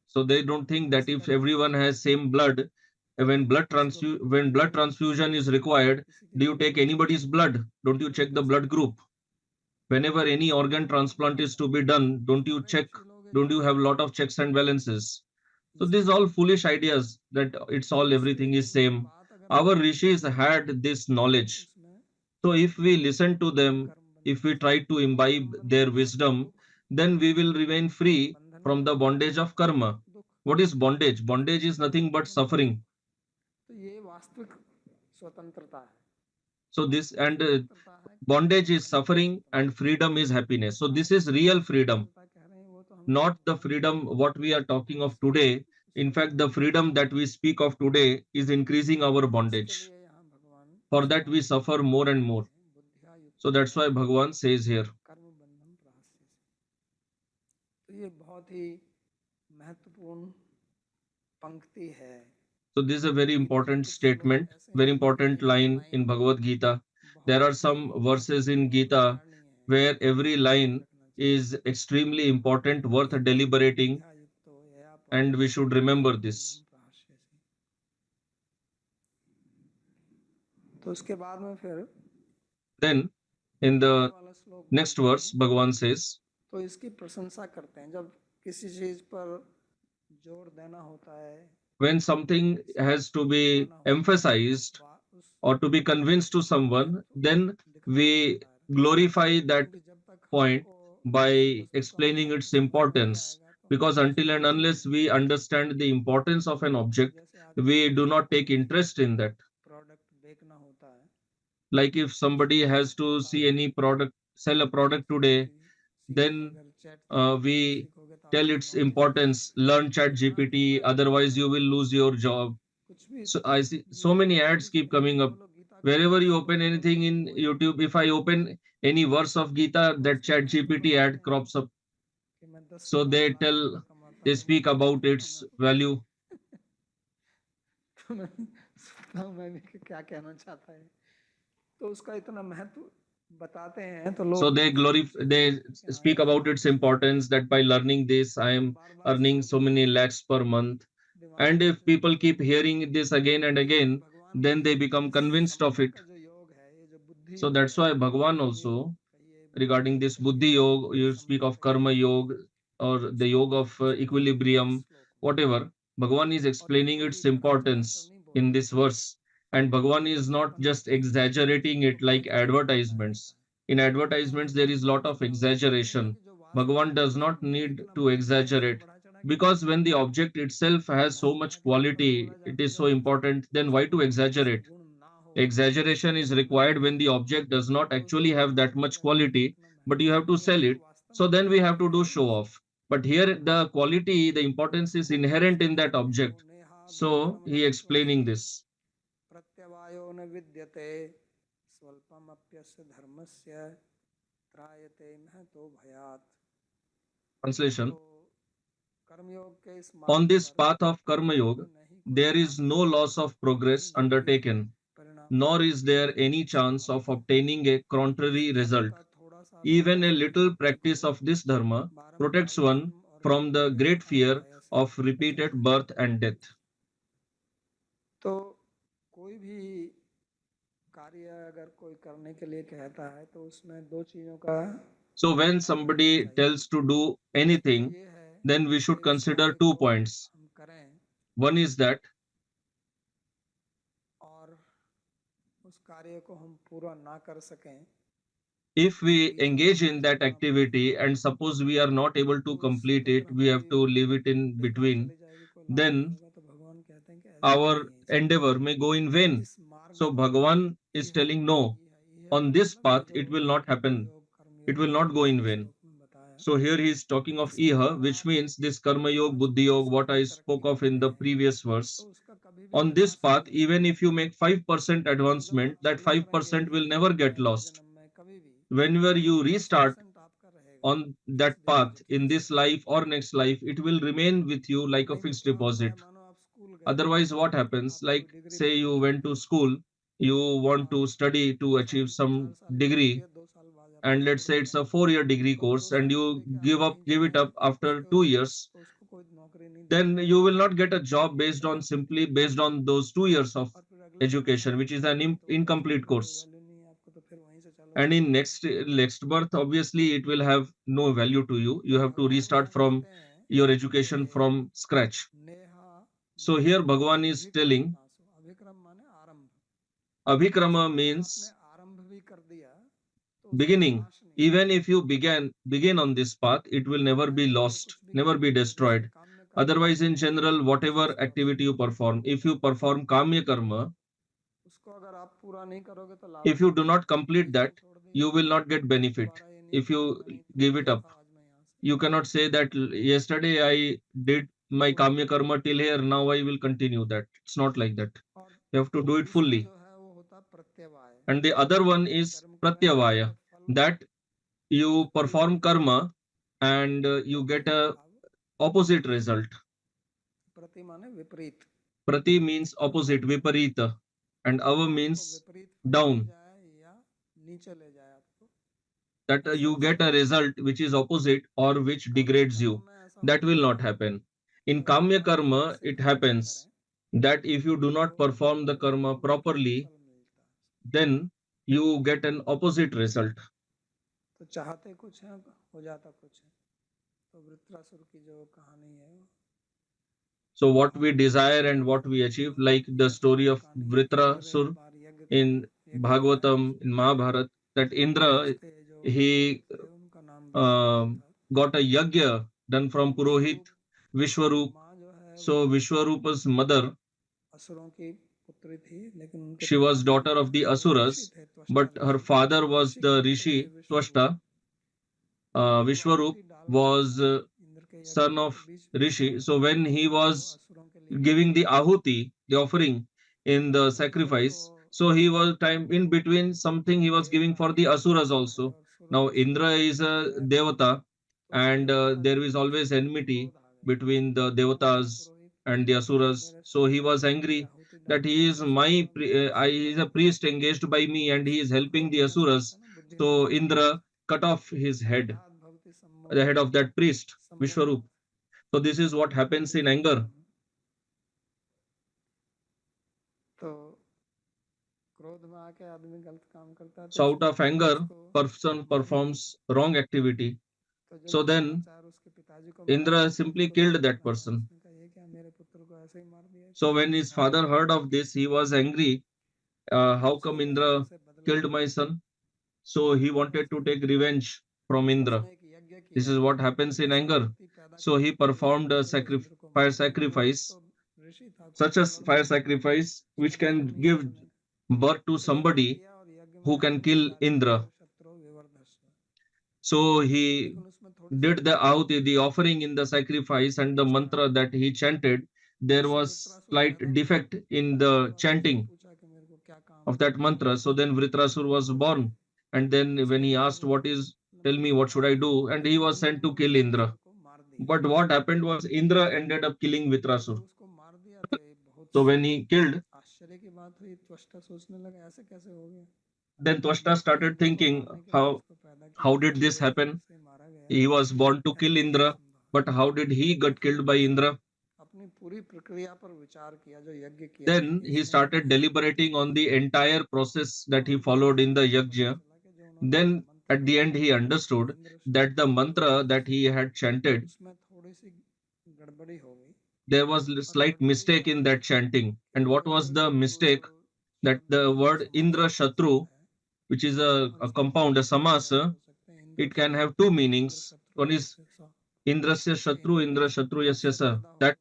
So they don't think that if everyone has same blood, when blood transfusion is required, do you take anybody's blood? Don't you check the blood group? Whenever any organ transplant is to be done, don't you check? Don't you have a lot of checks and balances? So these all foolish ideas that it's all everything is same. Our rishis had this knowledge. So if we listen to them, if we try to imbibe their wisdom, then we will remain free from the bondage of karma. What is bondage? Bondage is nothing but suffering. So this and bondage is suffering and freedom is happiness. So this is real freedom, not the freedom what we are talking of today. In fact, the freedom that we speak of today is increasing our bondage. For that we suffer more and more. So that's why Bhagavan says here. So this is a very important statement, very important line in Bhagavad Gita. There are some verses in Gita where every line is extremely important, worth deliberating, and we should remember this. Then in the next verse, Bhagavan says, when something has to be emphasized or to be convinced to someone, then we glorify that point by explaining its importance. Because until and unless we understand the importance of an object, we do not take interest in that. Like if somebody has to see any product, sell a product today, then we tell its importance, learn chat GPT, otherwise you will lose your job. So I see so many ads keep coming up. Wherever you open anything in YouTube, if I open any verse of Gita, that chat GPT ad crops up. So they speak about its value. So they speak about its importance that by learning this, I am earning so many lakhs per month. And if people keep hearing this again and again, then they become convinced of it. So that's why Bhagavan also, regarding this Buddhi Yoga, you speak of Karma Yoga or the Yoga of equilibrium, whatever. Bhagavan is explaining its importance in this verse. And Bhagavan is not just exaggerating it like advertisements. In advertisements, there is lot of exaggeration. Bhagavan does not need to exaggerate because when the object itself has so much quality, it is so important, then why to exaggerate? Exaggeration is required when the object does not actually have that much quality, but you have to sell it. So then we have to do show off. But here the quality, the importance is inherent in that object. So he explaining this. Translation. On this path of Karma Yoga, there is no loss of progress undertaken, nor is there any chance of obtaining a contrary result. Even a little practice of this dharma protects one from the great fear of repeated birth and death. So when somebody tells to do anything, then we should consider 2 points. One is that If we engage in that activity and suppose we are not able to complete it, we have to leave it in between, then our endeavor may go in vain. So Bhagavan is telling no, on this path it will not happen. It will not go in vain. So here he is talking of iha, which means this karma yoga, buddhi yoga, what I spoke of in the previous verse. On this path, even if you make 5% advancement, that 5% will never get lost. Whenever you restart on that path in this life or next life, it will remain with you like a fixed deposit. Otherwise, what happens? Like, say you went to school, you want to study to achieve some degree, and let's say it's a 4-year degree course, and you give it up after 2 years, then you will not get a job based on simply based on those 2 years of education, which is an incomplete course. And in next birth, obviously, it will have no value to you. You have to restart from your education from scratch. So here Bhagavan is telling Abhikrama means beginning. Even if you begin on this path, it will never be lost, never be destroyed. Otherwise, in general, whatever activity you perform, if you perform kamya karma, if you do not complete that, you will not get benefit. If you give it up, you cannot say that yesterday I did my kamya karma till here, now I will continue that. It's not like that. You have to do it fully. And the other one is pratyavaya, that you perform karma and you get a opposite result. Prati means opposite, viparita, and ava means down. That you get a result which is opposite or which degrades you. That will not happen. In kamya karma, it happens that if you do not perform the karma properly, then you get an opposite result. So what we desire and what we achieve, like the story of Vritrasur in Bhagavatam, in Mahabharata, that Indra, he got a yagya done from Purohit Vishwarup. So Vishwarupa's mother, she was daughter of the Asuras, but her father was the Rishi Twashta. Vishwarup was son of Rishi. So when he was giving the ahuti, the offering in the sacrifice, so he was time in between something he was giving for the asuras also. Now Indra is a devata, and there is always enmity between the devatas and the asuras. So he was angry that he is he is a priest engaged by me and he is helping the asuras. So Indra cut off his head, the head of that priest Vishwarup. So this is what happens in anger. So out of anger, person performs wrong activity. So then Indra simply killed that person. So when his father heard of this, he was angry. How come Indra killed my son? So he wanted to take revenge from Indra. This is what happens in anger. So he performed a fire sacrifice, such as fire sacrifice which can give birth to somebody who can kill Indra. So he did the ahuti, the offering in the sacrifice, and the mantra that he chanted, there was slight defect in the chanting of that mantra. So then Vritrasur was born. And then when he asked, what is, tell me, what should I do? And he was sent to kill Indra. But what happened was Indra ended up killing Vritrasur. So when he killed, then Twashta started thinking, how did this happen? He was born to kill Indra, but how did he get killed by Indra? Then he started deliberating on the entire process that he followed in the yajna. Then at the end he understood that the mantra that he had chanted, there was a slight mistake in that chanting. And what was the mistake? That the word Indra Shatru which is a compound, a samas, it can have two meanings. One is Indrasya Shatru, Indra Shatru Yasya Sa. That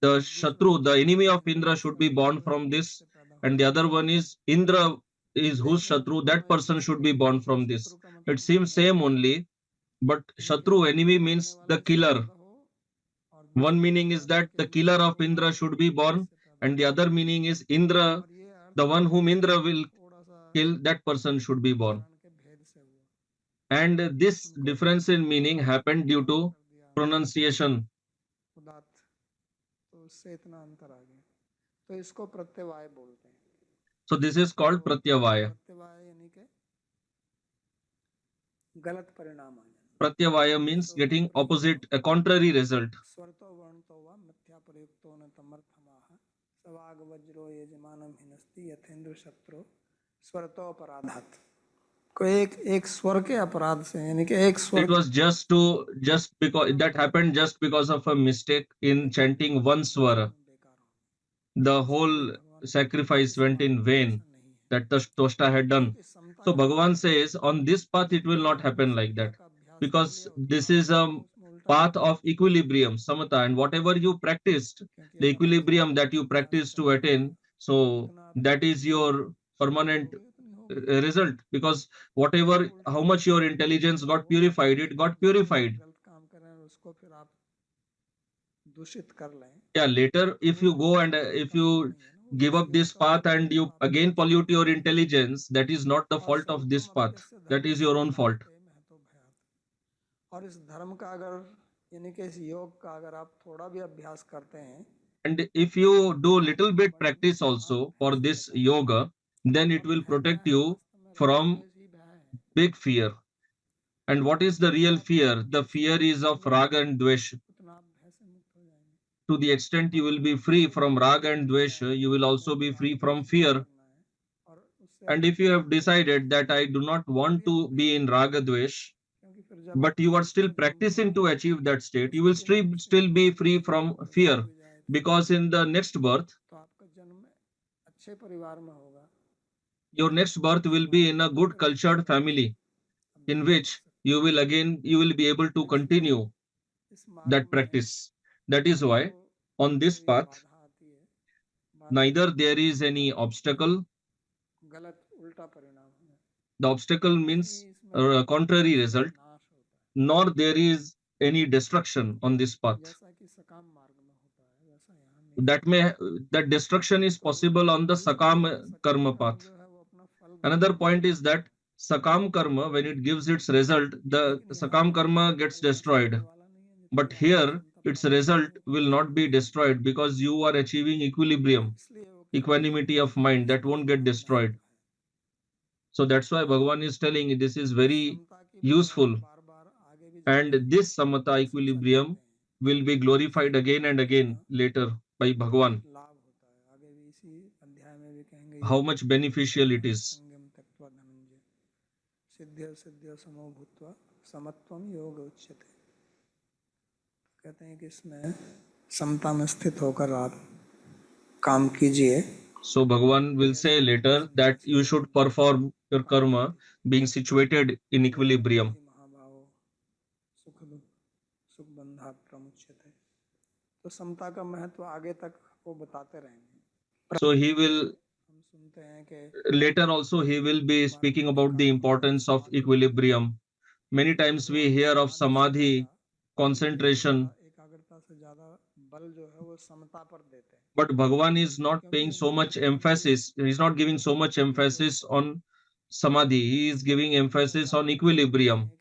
the Shatru, the enemy of Indra, should be born from this. And the other one is Indra is whose Shatru, that person should be born from this. It seems same only, but Shatru, enemy, means the killer. One meaning is that the killer of Indra should be born, and the other meaning is Indra, the one whom Indra will kill, that person should be born. And this difference in meaning happened due to pronunciation. So this is called Pratyavaya. Pratyavaya means getting opposite, a contrary result. एक स्वर के अपराध से, यानी कि एक स्वर, It was just because that happened just because of a mistake in chanting one swara. The whole sacrifice went in vain that the Toshta had done. So Bhagavan says on this path it will not happen like that, because this is a path of equilibrium, samatha, and whatever you practiced, the equilibrium that you practiced to attain, so that is your permanent result, because whatever, how much your intelligence got purified, it got purified. Yeah, later if you go and if you give up this path and you again pollute your intelligence, that is not the fault of this path, that is your own fault. और इस धर्म का अगर, यानी कि इस योग का अगर आप थोड़ा भी अभ्यास करते हैं, and if you do little bit practice also for this yoga, then it will protect you from big fear. And what is the real fear? The fear is of raga and dvesha. To the extent you will be free from raga and dvesha, you will also be free from fear. And if you have decided that I do not want to be in raga dvesh, but you are still practicing to achieve that state, you will still be free from fear, because in the next birth, your next birth will be in a good cultured family, in which you will be able to continue that practice. That is why on this path, neither there is any obstacle. The obstacle means a contrary result, nor there is any destruction on this path. That destruction is possible on the sakam karma path. Another point is that sakam karma, when it gives its result, the sakam karma gets destroyed. But here, its result will not be destroyed, because you are achieving equilibrium, equanimity of mind, that won't get destroyed. So that's why Bhagavan is telling this is very useful. And this samatha equilibrium will be glorified again and again later by Bhagavan. How much beneficial it is. कहते हैं कि इसमें समता में स्थित होकर आप काम कीजिए. So Bhagavan will say later that you should perform your karma being situated in equilibrium. तो समता का महत्व आगे तक वो बताते रहेंगे. So he will later also he will be speaking about the importance of equilibrium. Many times we hear of samadhi, concentration, but Bhagavan is not paying so much emphasis, he is not giving so much emphasis on samadhi, he is giving emphasis on equilibrium.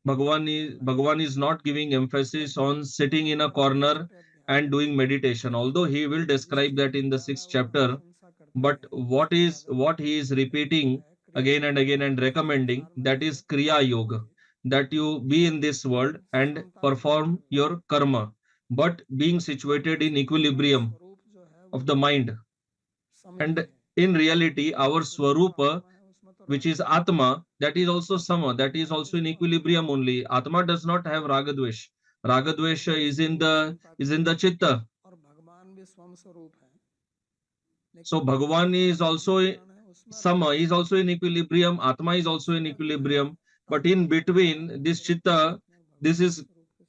Bhagavan is not giving emphasis on sitting in a corner and doing meditation, although he will describe that in the 6th chapter. But what he is repeating again and again and recommending, that is Kriya Yoga, that you be in this world and perform your karma, but being situated in equilibrium of the mind. And in reality, our Swarupa, which is Atma, that is also Sama, that is also in equilibrium only. Atma does not have Ragadvesh. Ragadvesh is in the Chitta. So Bhagavan is also Sama is also in equilibrium, Atma is also in equilibrium, but in between this Chitta, this is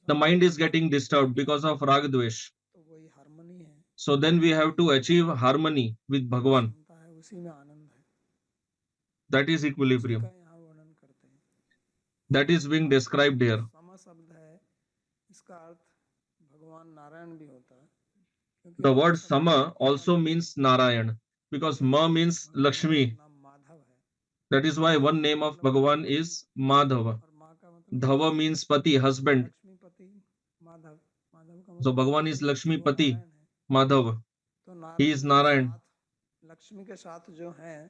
the mind is getting disturbed because of Rag Dvesh. तो वही harmony है, So then we have to achieve harmony with Bhagavan. समता है, उसी में आनंद है, That is उसी का equilibrium. यहाँ वर्णन करते हैं। That is being described here. सम शब्द है, इसका अर्थ भगवान नारायण भी होता है, क्योंकि The म word शब्द Sama का also मतलब means Narayan, because Ma means भगवान का Lakshmi. नाम माधव है, That is why one name of Bhagavan is Madhava. और माँ का मतलब Dhava means Pati, husband. Lakshmipati, Madhav, Madhav का So मतलब Bhagavan is Lakshmi वो Pati, नारायण है। Madhava. तो He is नारायण के Narayan. साथ, लक्ष्मी के साथ जो है,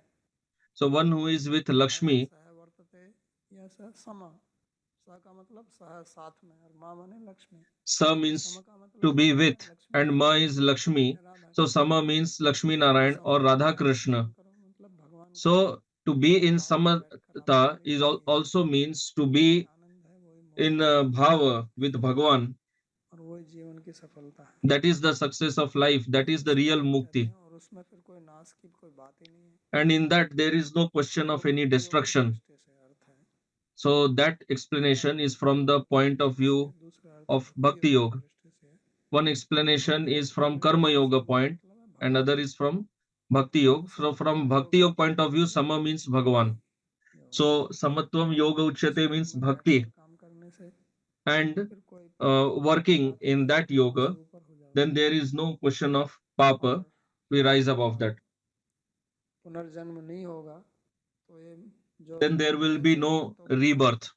So one who is with Lakshmi, सह वर्तते या सह समा, स का मतलब सह साथ में, और माँ माने लक्ष्मी, Sa सम means का मतलब to be है with, Lakshmi and Ma Narayan, is Lakshmi. Radha So Sama means Lakshmi Narayan or Radha Krishna. करो, मतलब भगवान को So to be in भाव में बैठकर आप Samata कार्य is कीजिए, also means to be आनंद है वही in मोक्ष Bhava with Bhagavan. और वही जीवन की सफलता है। That is the success of life. That is the इसलिए real वो कहते Mukti. हैं, और उसमें फिर कोई नाश की कोई बात ही नहीं है, And in that there is no question of वो any भक्ति योग की destruction. दृष्टि से अर्थ है, So that explanation is from the point of view दूसरा अर्थ of भक्ति Bhakti योग की Yoga. दृष्टि से है। One explanation is from Narayan Karma Yoga शब्द का point, मतलब है and भगवान, other is from Bhakti Yoga. So from Bhakti Yoga point of view, Sama means Bhagavan. So Samatvam Yoga Uchyate means Bhakti, काम करने से and फिर कोई working in that yoga, ऊपर हो जाता then there is no question of Papa. We rise above that. पुनर्जन्म नहीं होगा, तो ये जो Then there will be no rebirth.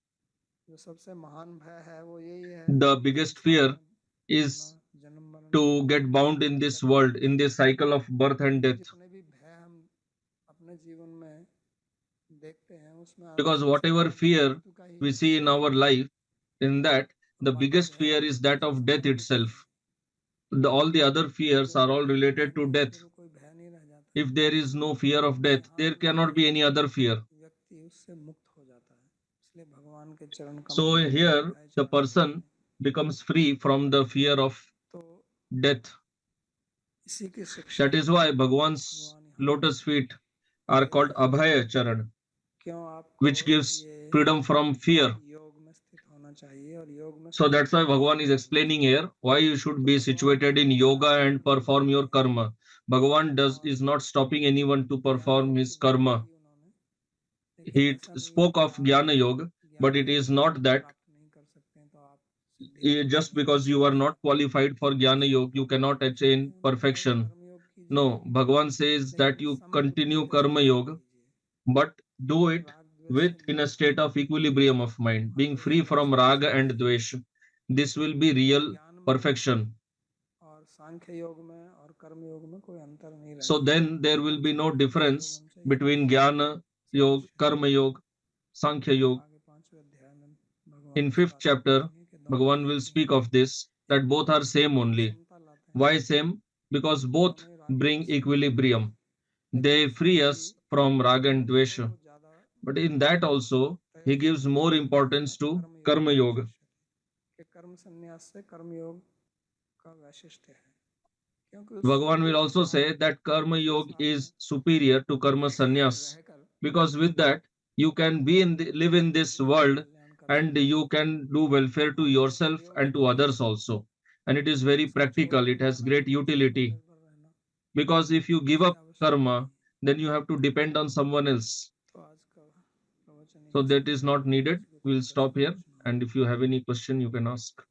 जो सबसे महान भय है वो यही है, The biggest fear is जन्म मरण, to get bound in this world, in this cycle of birth and death. जितने भी भय हम अपने जीवन में देखते हैं उसमें Because whatever fear मृत्यु का ही we है, see in our life, in that the बाकी biggest भय fear is that of death समाप्त होते हैं। itself. All the other fears are all related to death. तो कोई भय नहीं रह जाता, If there is no fear of death, there cannot be any other fear. व्यक्ति उससे मुक्त हो जाता है, इसलिए भगवान के चरण कमल So में here भय the चढ़ाना person becomes free from the fear of तो death. इसी की शिक्षा That is why Bhagwan's lotus feet are called Abhaya Charan, क्यों आपको which gives ये freedom from fear. योग में स्थित होना चाहिए, और योग में So that's why Bhagavan is explaining here why you should be situated in yoga and perform your karma. Bhagavan is not stopping anyone to perform his karma. He spoke of Jnana Yoga, but it is not that just because you are not qualified for Jnana Yoga, you cannot attain perfection. No, Bhagavan says that you continue Karma Yoga, but do it with in a state of equilibrium of mind, being free from Raga and Dvesha. This will be real perfection. और सांख्य योग में और कर्म योग में कोई अंतर नहीं So रहेगा, then there will be no difference between Jnana Yoga, Karma Yoga, Sankhya Yoga. आगे 5वें अध्याय में भगवान In इस 5th बात को chapter, कहेंगे कि दोनों Bhagavan एक will ही speak हैं, of this, that both are same only. समता लाते हैं, Why same? Because both दोनों ही राग bring द्वेष equilibrium. They free us from Raga and Dvesha. को ज्यादा But in that also, he gives more importance to Karma Yoga. कि कर्म संन्यास से कर्म योग का वैशिष्ट्य है, क्योंकि Bhagavan will also say that Karma Yoga is superior to Karma Sannyas, because with that, you can be live in this world and you can do welfare to yourself and to others also. And it is very practical, it has great utility. Because if you give up karma, then you have to depend on someone else. तो आज का प्रवचन So यहीं that समाप्त is not needed. करते हैं। We'll stop here. प्रश्न हो। And if you have any question, you can ask.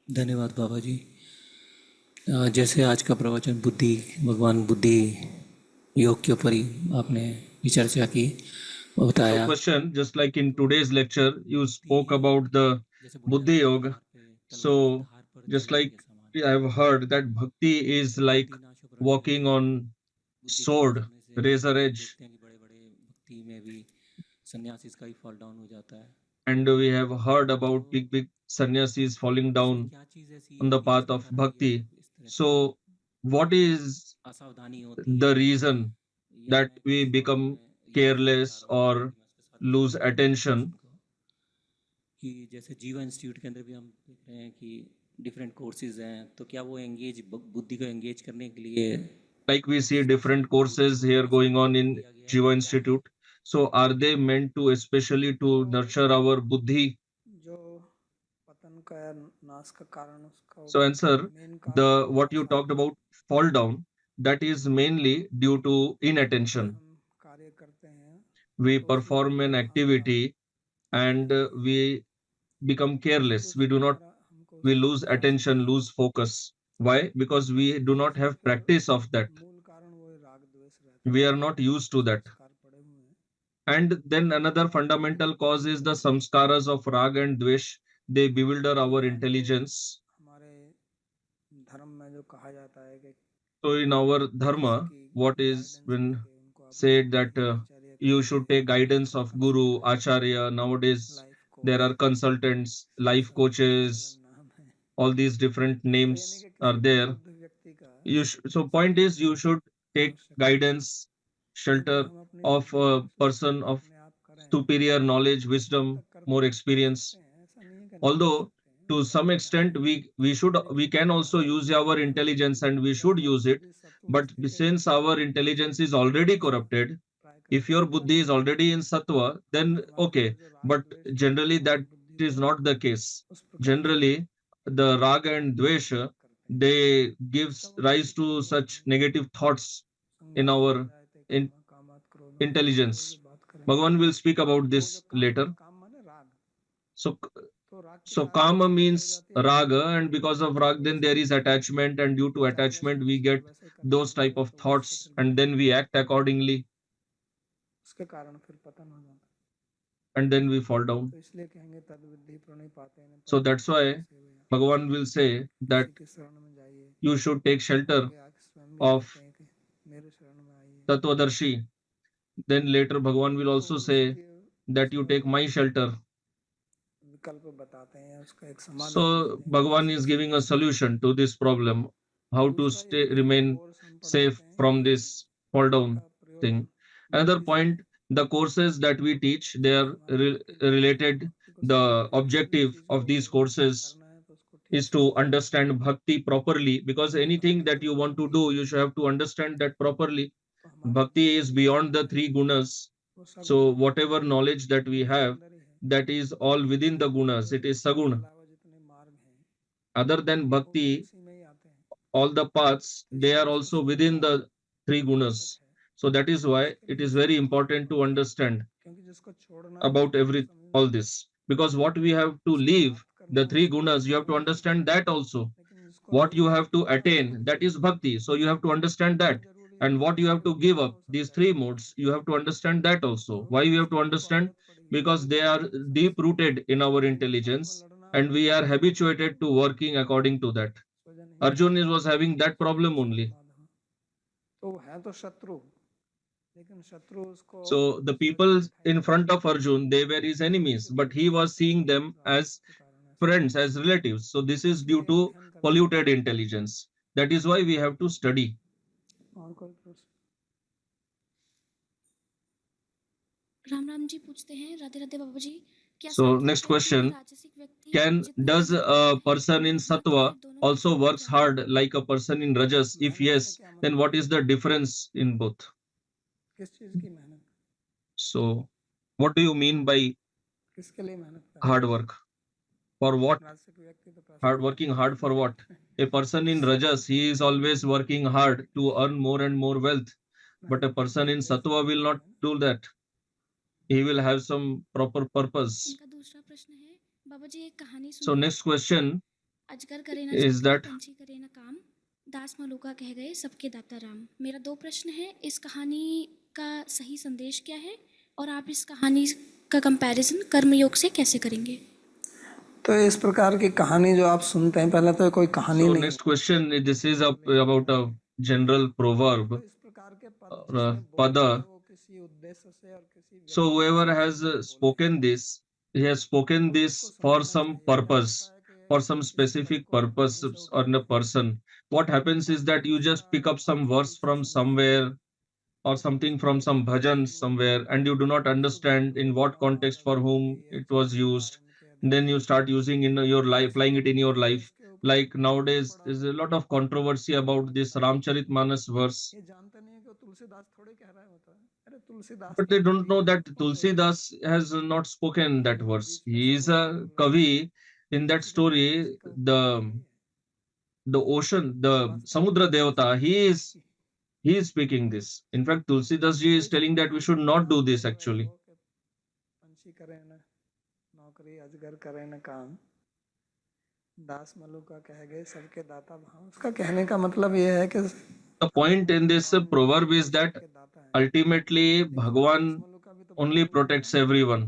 धन्यवाद बाबा जी। जैसे आज का प्रवचन भगवान बुद्धि योग के ऊपर ही आपने चर्चा की और So बताया। question, just like in today's lecture, you spoke about the Buddhi Yoga. So just like I have heard that Bhakti is like walking on sword, razor edge. भक्ति में भी सन्यासी का ही फॉल डाउन हो जाता है। And we have heard about big sannyasis falling down on the path of bhakti. So what is the reason that we become careless or lose attention कि जैसे जीवा इंस्टीट्यूट के अंदर भी हम देख रहे हैं कि डिफरेंट कोर्सेज हैं, तो क्या वो एंगेज बुद्धि को एंगेज करने के लिए Like we see different courses here going on in Jiva Institute. So are they meant to especially to nurture our buddhi? जो पतन का या नाश का कारण उसका So answer, मेन कारण the what you talked about fall down, that is mainly due to inattention. हम कार्य करते हैं We तो उसमें perform an हमारा activity and we become careless. We do not, हमको we उसका lose अभ्यास attention, lose focus. Why? Because we do not have practice of that. मूल कारण वो राग द्वेष रहता We are not used to that. संस्कार पड़े हुए हैं And then another fundamental cause is the samskaras of rag and dvesh. They bewilder our intelligence. हमारे धर्म में जो कहा जाता है कि So in our dharma, what is when said that you should take guidance of guru, acharya. Nowadays, there are consultants, life coaches, नाम है all these different तो यानी names कि are किसी भी there. बुद्ध व्यक्ति का So point is you should take guidance, shelter हम अपनी of a person of अपने आप करें superior knowledge, wisdom, more experience. ऐसा नहीं है कि नहीं Although to some extent we can also use our intelligence and we should use it, but since our intelligence is already corrupted, if your buddhi is already in sattva, then okay, but generally that is not the case. Generally the raga and dvesha, they gives rise to such negative thoughts in our in, intelligence. Bhagavan will speak about this later. काम माने राग So तो राग के so कारण kama हो means जाती है raga, and because of rag, then there is attachment, and due to attachment, we get those type of thoughts, and then we act accordingly, उसके कारण फिर पतन हो जाता है and then we fall down. तो इसलिए कहेंगे तद्विद्धि प्रणिपाते हैं So that's why Bhagavan will say that किसी के शरण में जाइए you should take shelter आगे आके स्वयं भी of कहते हैं कि मेरे शरण में आइए Tattvadarshi. Then later Bhagavan will also say that you take my shelter. विकल्प बताते हैं उसका एक समाधान So Bhagavan is giving a solution to this problem, how to stay remain safe from this fall down thing. Another point, the courses that we teach, they are related. The objective of these courses is to understand bhakti properly, because anything that you want to do, you should have to understand that properly. Bhakti is beyond the three gunas. So whatever knowledge that we have, that is all within the gunas. It is saguna. Other than bhakti, all the paths, they are also within the three gunas. So that is why it is very important to understand about all this, because what we have to leave, the three gunas, you have to understand that also. What you have to attain, that is bhakti, so you have to understand that. And what you have to give up, these three modes, you have to understand that also. Why we have to understand? Because they are deep rooted in our intelligence, and we are habituated to working according to that. Arjun was having that problem only. तो है तो शत्रु लेकिन शत्रु उसको So the people in front of Arjun, they were his enemies, but he was seeing them as friends, as relatives. So this is due to polluted intelligence. That is why we have to study. और कोई प्रश्न राम राम जी पूछते हैं राधे राधे बाबा जी क्या So सात्विक next व्यक्ति और question, राजसिक व्यक्ति does a person in sattva also works hard like a person in rajas? If yes, then what is the difference in both? किस चीज की मेहनत So what do you mean by किसके लिए मेहनत कर hard work? For what? राजसिक व्यक्ति तो पैसा Hard working hard for what? A person in rajas, he is always working hard to earn more and more wealth, but a person in sattva will not do that. He will have some proper purpose. इनका दूसरा प्रश्न है बाबा जी एक कहानी So सुनी next question अजगर करे ना is चक्कर that पंछी करे ना काम दास मलूका कह गए सबके दाता राम मेरा दो प्रश्न है इस कहानी का सही संदेश क्या है और आप इस कहानी का कंपैरिजन कर्मयोग से कैसे करेंगे तो इस प्रकार की कहानी जो आप सुनते हैं पहले तो कोई कहानी so नहीं next question, this is about a general proverb, तो इस प्रकार के पद or जिसने बोले pada. हैं, वो किसी उद्देश्य से और किसी So whoever has spoken this, he has spoken this for some purpose, for some specific purpose on a person. What happens is that you just pick up some verse from somewhere or something from some bhajan somewhere, and you do not understand in what context for whom it was used. then you start using in your life, applying it in your life. Like nowadays there's a lot of controversy about this Ramcharitmanas verse, ये जानते नहीं है कि वो तुलसीदास थोड़ी कह रहा होता है, अरे तुलसीदास but तो they एक don't कवि know है, that वो तो एक Tulsidas has not spoken that जो verse. बीच में He is Sarovar a Sarovar kavi. In that उसी का story, उसी का the उपदेश वही है, ocean, वो the वास्तव में Samudra Tulsi Devata, ji he is speaking this. In fact, Tulsidas ji is वही telling that we should not do this बोल रहे actually. हो कि पंछी करे न नौकरी, अजगर करे न काम, दास मलु का कह गए सबके दाता भाव। उसका कहने का मतलब ये है कि The point in this proverb is that सबके दाता है, ultimately लेकिन दास Bhagavan मलु का भी तो only बड़ा रूप है protects ना। everyone.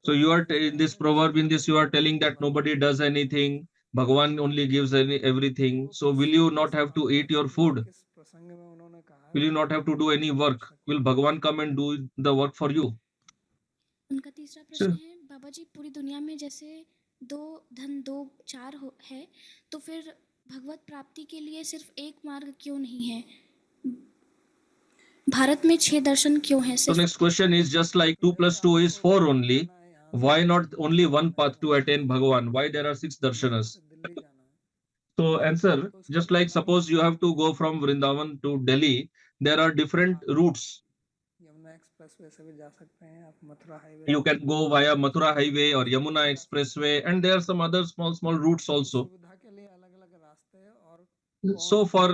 So तो you are ये in कह this रहे हैं proverb, in Vishnu this you are Hari telling that nobody does anything. Bhagavan only gives everything. वो So will you not have to eat your context में food? किस प्रसंग में उन्होंने कहा है Will you वो not have to do any पूछ work? सकते Will हैं। Bhagavan come and do the work for you? उनका तीसरा So, प्रश्न है, बाबा जी पूरी दुनिया में जैसे दो धन दो चार है, तो फिर भगवत प्राप्ति के लिए सिर्फ एक मार्ग क्यों नहीं है? भारत में 6 दर्शन क्यों हैं so सिर्फ? next question is just like 2 plus 2 is 4 only. Why not only one path to attain Bhagavan? Why there are 6 यहाँ darshanas? से दिल्ली जाना है So answer, तो उसका just like पहला suppose you मार्ग have to go from Vrindavan to Delhi, there are different routes. Yamuna expressway से भी जा सकते हैं आप, मथुरा हाईवे You से can go via Mathura Highway or Yamuna Expressway, and there are some other small routes तो also. सुविधा के लिए अलग अलग रास्ते और So for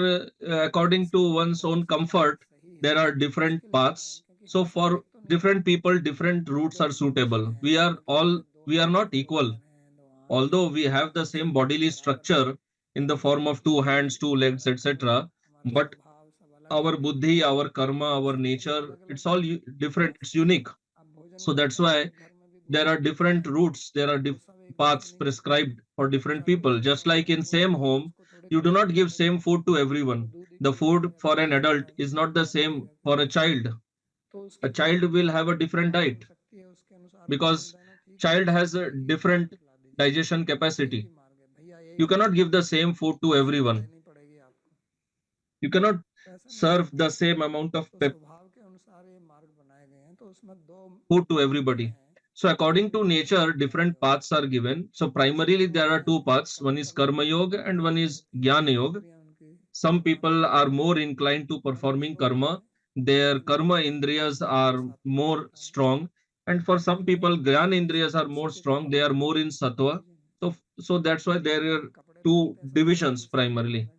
according to one's own comfort, सही है there are different उसके लिए बनाए, paths. क्योंकि So हर कोई for एक तो नहीं है। different people, different routes दो are मनुष्य suitable. हैं, उनके लिए दो We are हाथ हैं, not दो equal. पैर हैं, दो आँख Although हैं, we have the दो same शरीर bodily बराबर नहीं structure in the form of two hands, two legs, अलग अलग है, etc., हमारे but स्वभाव सब अलग our अलग हैं, buddhi, our karma, तो our सबके लिए nature, अलग अलग it's all different. It's unique. आप भोजन So that's करते हैं why तो घर में भी there are भोजन बनता different है, routes, there are तो सब एक जैसे paths नहीं होते हैं। prescribed for different बच्चा कोई people. पैदा Just होता like है in कोई same भी, तो home, उसको थोड़ी you do खिलाना not give पड़ेगा, same food to उसको everyone. दूध ही The खिलाना food पड़ेगा, for कोई an बच्चा adult is not the पैदा same करेगा for a कोई, child. तो A उसकी जो child will have a different पाचन diet शक्ति है उसके अनुसार भोजन because देना ठीक है, child उसको has a एक ही भोजन different खिला दीजिए। digestion एक capacity. ही मार्ग है भैया, यही You मार्ग cannot give है, the same food to सुविधा everyone. देनी पड़ेगी आपको, You cannot तो ऐसा नहीं serve होता the है। same amount of तो स्वभाव के अनुसार ये मार्ग बनाए गए हैं, तो उसमें दो food to मार्ग everybody. हैं, So according एक to कर्म nature, योग ज्ञान different योग। paths are given. So कुछ primarily लोग there are two हैं paths. One कभी is कभी karma yoga बुद्धि and one ज़्यादा is रहती है, jnana yoga. इंद्रियां उनकी Some शांत people रहती are हैं, more inclined to और कुछ performing लोग karma. हैं Their जिनका karma indriyas मन are सात्विक more रहता है, strong. And for some इनमें people, jnana indriyas are more उसी के strong. They कपड़े are पहन more in लेते हैं sattva. Baba ji, So that's why there are कपड़े two पहनते हैं सब अलग divisions दूसरे कपड़े primarily. अलग,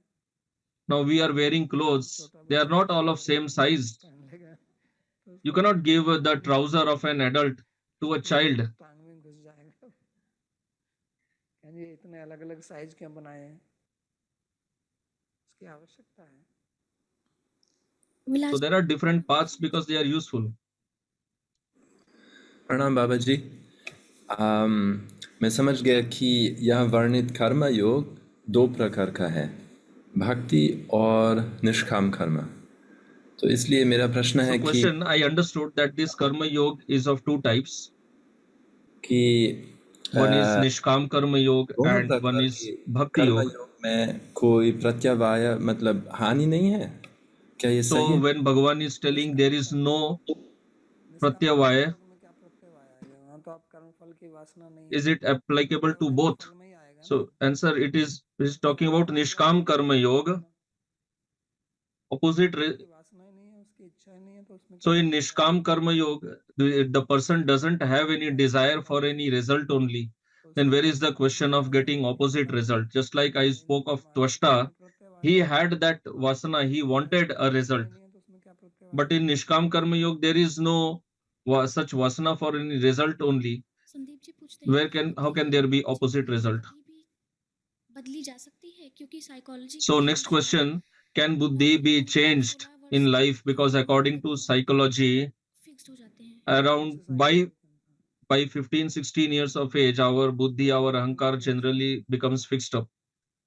Now we are wearing कोई clothes. छोटा They are बच्चा not all of छोटे same कपड़े size. पहन लेगा तो You उसको cannot give the कभी trouser of an adult to a उसकी child. टांग में घुस जाएगा, कहेंगे इतने अलग अलग साइज क्यों बनाए हैं, उसकी आवश्यकता है। So there are different paths because they are useful. प्रणाम बाबा जी। मैं समझ गया कि यह वर्णित कर्म योग दो प्रकार का है, भक्ति और निष्काम कर्म। तो इसलिए मेरा प्रश्न है So कि question, I understood that this karma yoga is of two types. One is nishkam karma yoga दोनों and one प्रकार is के bhakti कर्म yoga. योग में कोई प्रत्यवाय मतलब हानि नहीं है क्या? ये सही So है? when Bhagavan is telling there is no pratyavaya, योग में क्या प्रत्यय आएगा, वहाँ तो आप कर्म फल की वासना नहीं है, is it applicable to प्रत्यय तो both? फल में ही आएगा ना। So answer, it is talking about nishkam karma yoga, opposite. की वासना ही नहीं है, उसकी इच्छा ही नहीं है, तो उसमें So क्या in Pratyaya nishkam karma yoga, the person doesn't have any desire for any result only. Then where is the question of getting opposite result? Just like I spoke of Tvashta, he had that vasana, he wanted a result. नहीं है तो उसमें क्या प्रत्यय But in Nishkam Karma Yoga, there is no such vasana for any result only. Sandeep ji पूछते हैं कि How बुद्धि can there be change opposite होने से result? बुद्धि भी बदली जा सकती है, क्योंकि So साइकोलॉजिकली next इंसान question, can now buddhi be महीने या changed 16 वर्ष in तक life? Because according to psychology, fixed हो जाते हैं। around by 15, 16 years of age, our buddhi, our ahankar generally becomes fixed up.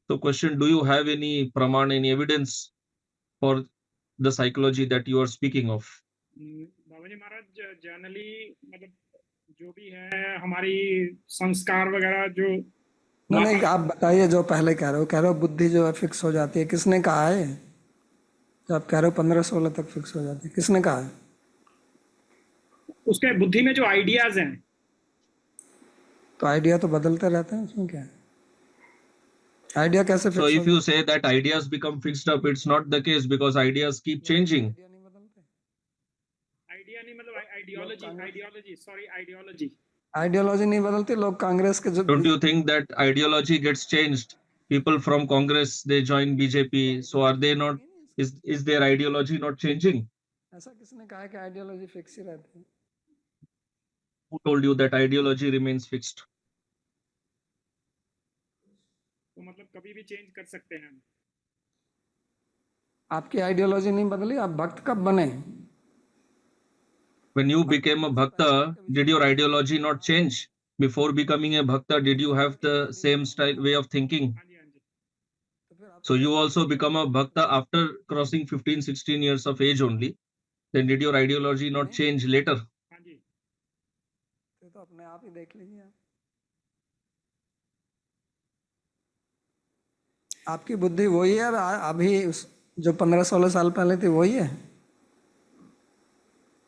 So question, do you have any praman, any evidence for the psychology that you are speaking of? Baba ji Maharaj, generally मतलब जो भी है हमारी संस्कार वगैरह जो नहीं, आप बताइए जो पहले कह रहे हो बुद्धि जो है फिक्स हो जाती है, किसने कहा है? जो आप कह रहे हो 15-16 तक फिक्स हो जाती है, किसने कहा है? उसके बुद्धि में जो आइडियाज हैं तो आइडिया तो बदलते रहते हैं, उसमें क्या है? आइडिया कैसे So fix if you say that ideas become fixed up, it's not the case because ideas keep changing. Idea नहीं बदलते? आइडिया नहीं मतलब आइडियोलॉजी सॉरी आइडियोलॉजी आइडियोलॉजी नहीं बदलती। लोग कांग्रेस के जो Don't you think that ideology gets changed? People from Congress, they join BJP. So are they not, is their ideology not changing? ऐसा किसने कहा है कि आइडियोलॉजी फिक्स ही रहती है? Who told you that ideology remains fixed? तो मतलब कभी भी चेंज कर सकते हैं हम। आपकी आइडियोलॉजी नहीं बदली, आप भक्त कब बने? When you became a bhakta, did your ideology not change? Before becoming a bhakta, did you have the same style way of thinking? हाँ जी हाँ जी तो फिर आप So you also become a bhakta after crossing 15, 16 years of age only. Then did your ideology not change later? हाँ जी तो अपने आप ही देख लीजिए आप। आपकी बुद्धि वही है अभी जो 15-16 साल पहले थी वही है?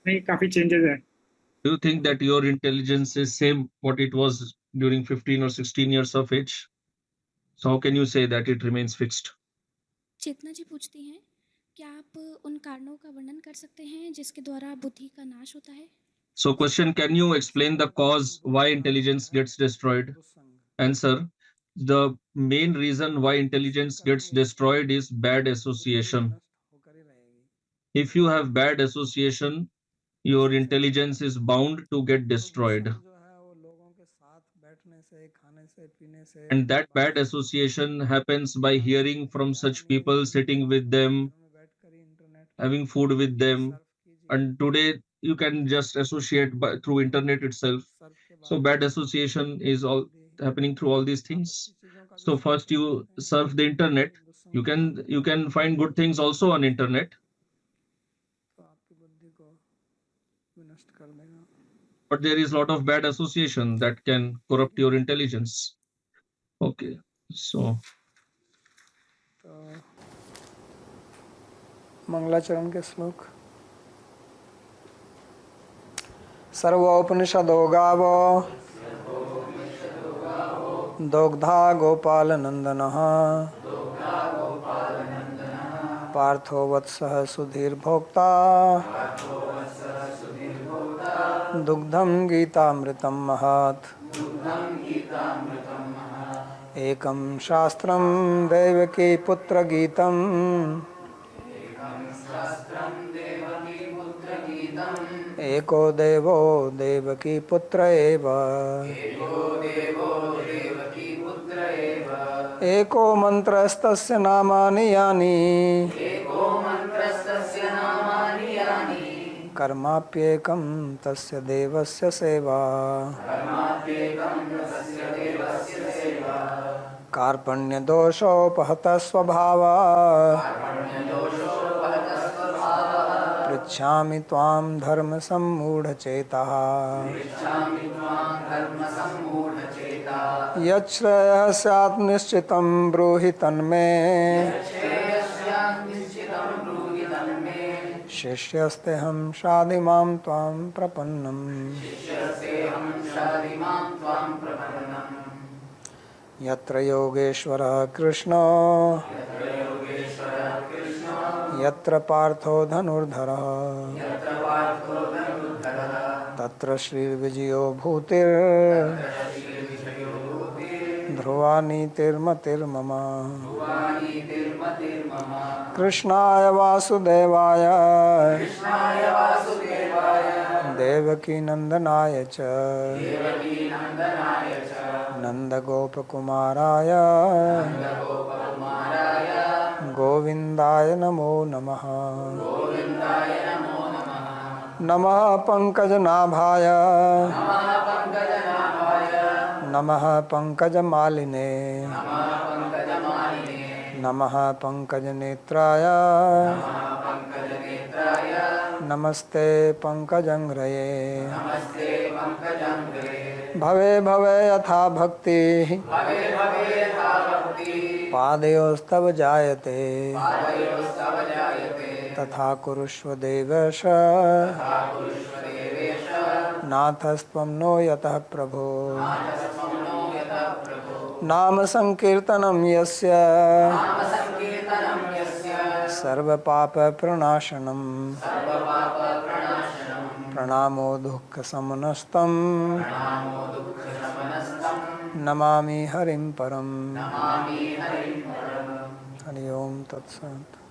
नहीं काफी चेंजेस है। Do you think that your intelligence is same what it was during 15 or 16 years of age? So how can you say that it remains fixed? चेतना जी पूछती हैं, क्या आप उन कारणों का वर्णन कर सकते हैं जिसके द्वारा बुद्धि का नाश होता है? So question, can you explain the cause why intelligence gets destroyed? Answer, the main reason why intelligence gets destroyed is bad association. If you have bad association, your intelligence is bound to get destroyed. And that bad association happens by hearing from such people, sitting with them, having food with them. And today you can just associate through internet itself. So bad association is all happening through all these things. So first you surf the internet. You can find good things also on internet. But there is a lot of bad association that can corrupt your intelligence. Okay, so मंगलाचरण के श्लोक। सर्वोपनिषदो गावो दोग्धा गोपाल नंदनः पार्थो वत्सः सुधीर भोक्ता दुग्धम गीतामृतम महत् एकं शास्त्रं देवकी पुत्र गीतम् एको देवो देवकी पुत्र एव एको मंत्रस्तस्य नामानि यानि कर्माप्येकं तस्य देवस्य सेवा कार्पण्यदोषोपहतः स्वभावः पृच्छामि त्वां धर्म सम्मूढचेतः यच्छ्रेयः स्यात् निश्चितं ब्रूहि तन्मे शिष्यस्तेऽहं शाधिमां त्वां प्रपन्नम् यत्र योगेश्वरः कृष्णो यत्र पार्थो धनुर्धरः तत्र श्रीर्विजयो भूतिर् ध्रुवा नीतिर्मतिर्मम कृष्णाय वासुदेवाय देवकी नंदनाय च नंदगोपकुमाराय गोविंदाय नमो नमः नमः पंकजनाभाय नमः पंकजमालिने नमः पंकजनेत्राय नमस्ते पंकजंघ्रये भवे भवे यथा भक्ति पादयोस्तव जायते तथा कुरुष्व देवेश नाथस्त्वं नो यतः प्रभो नाम संकीर्तनं यस्य सर्वपापप्रणाशनं प्रणामो दुःखशमनस्तं नमामि हरिं परम् हरि ओम तत्सत्।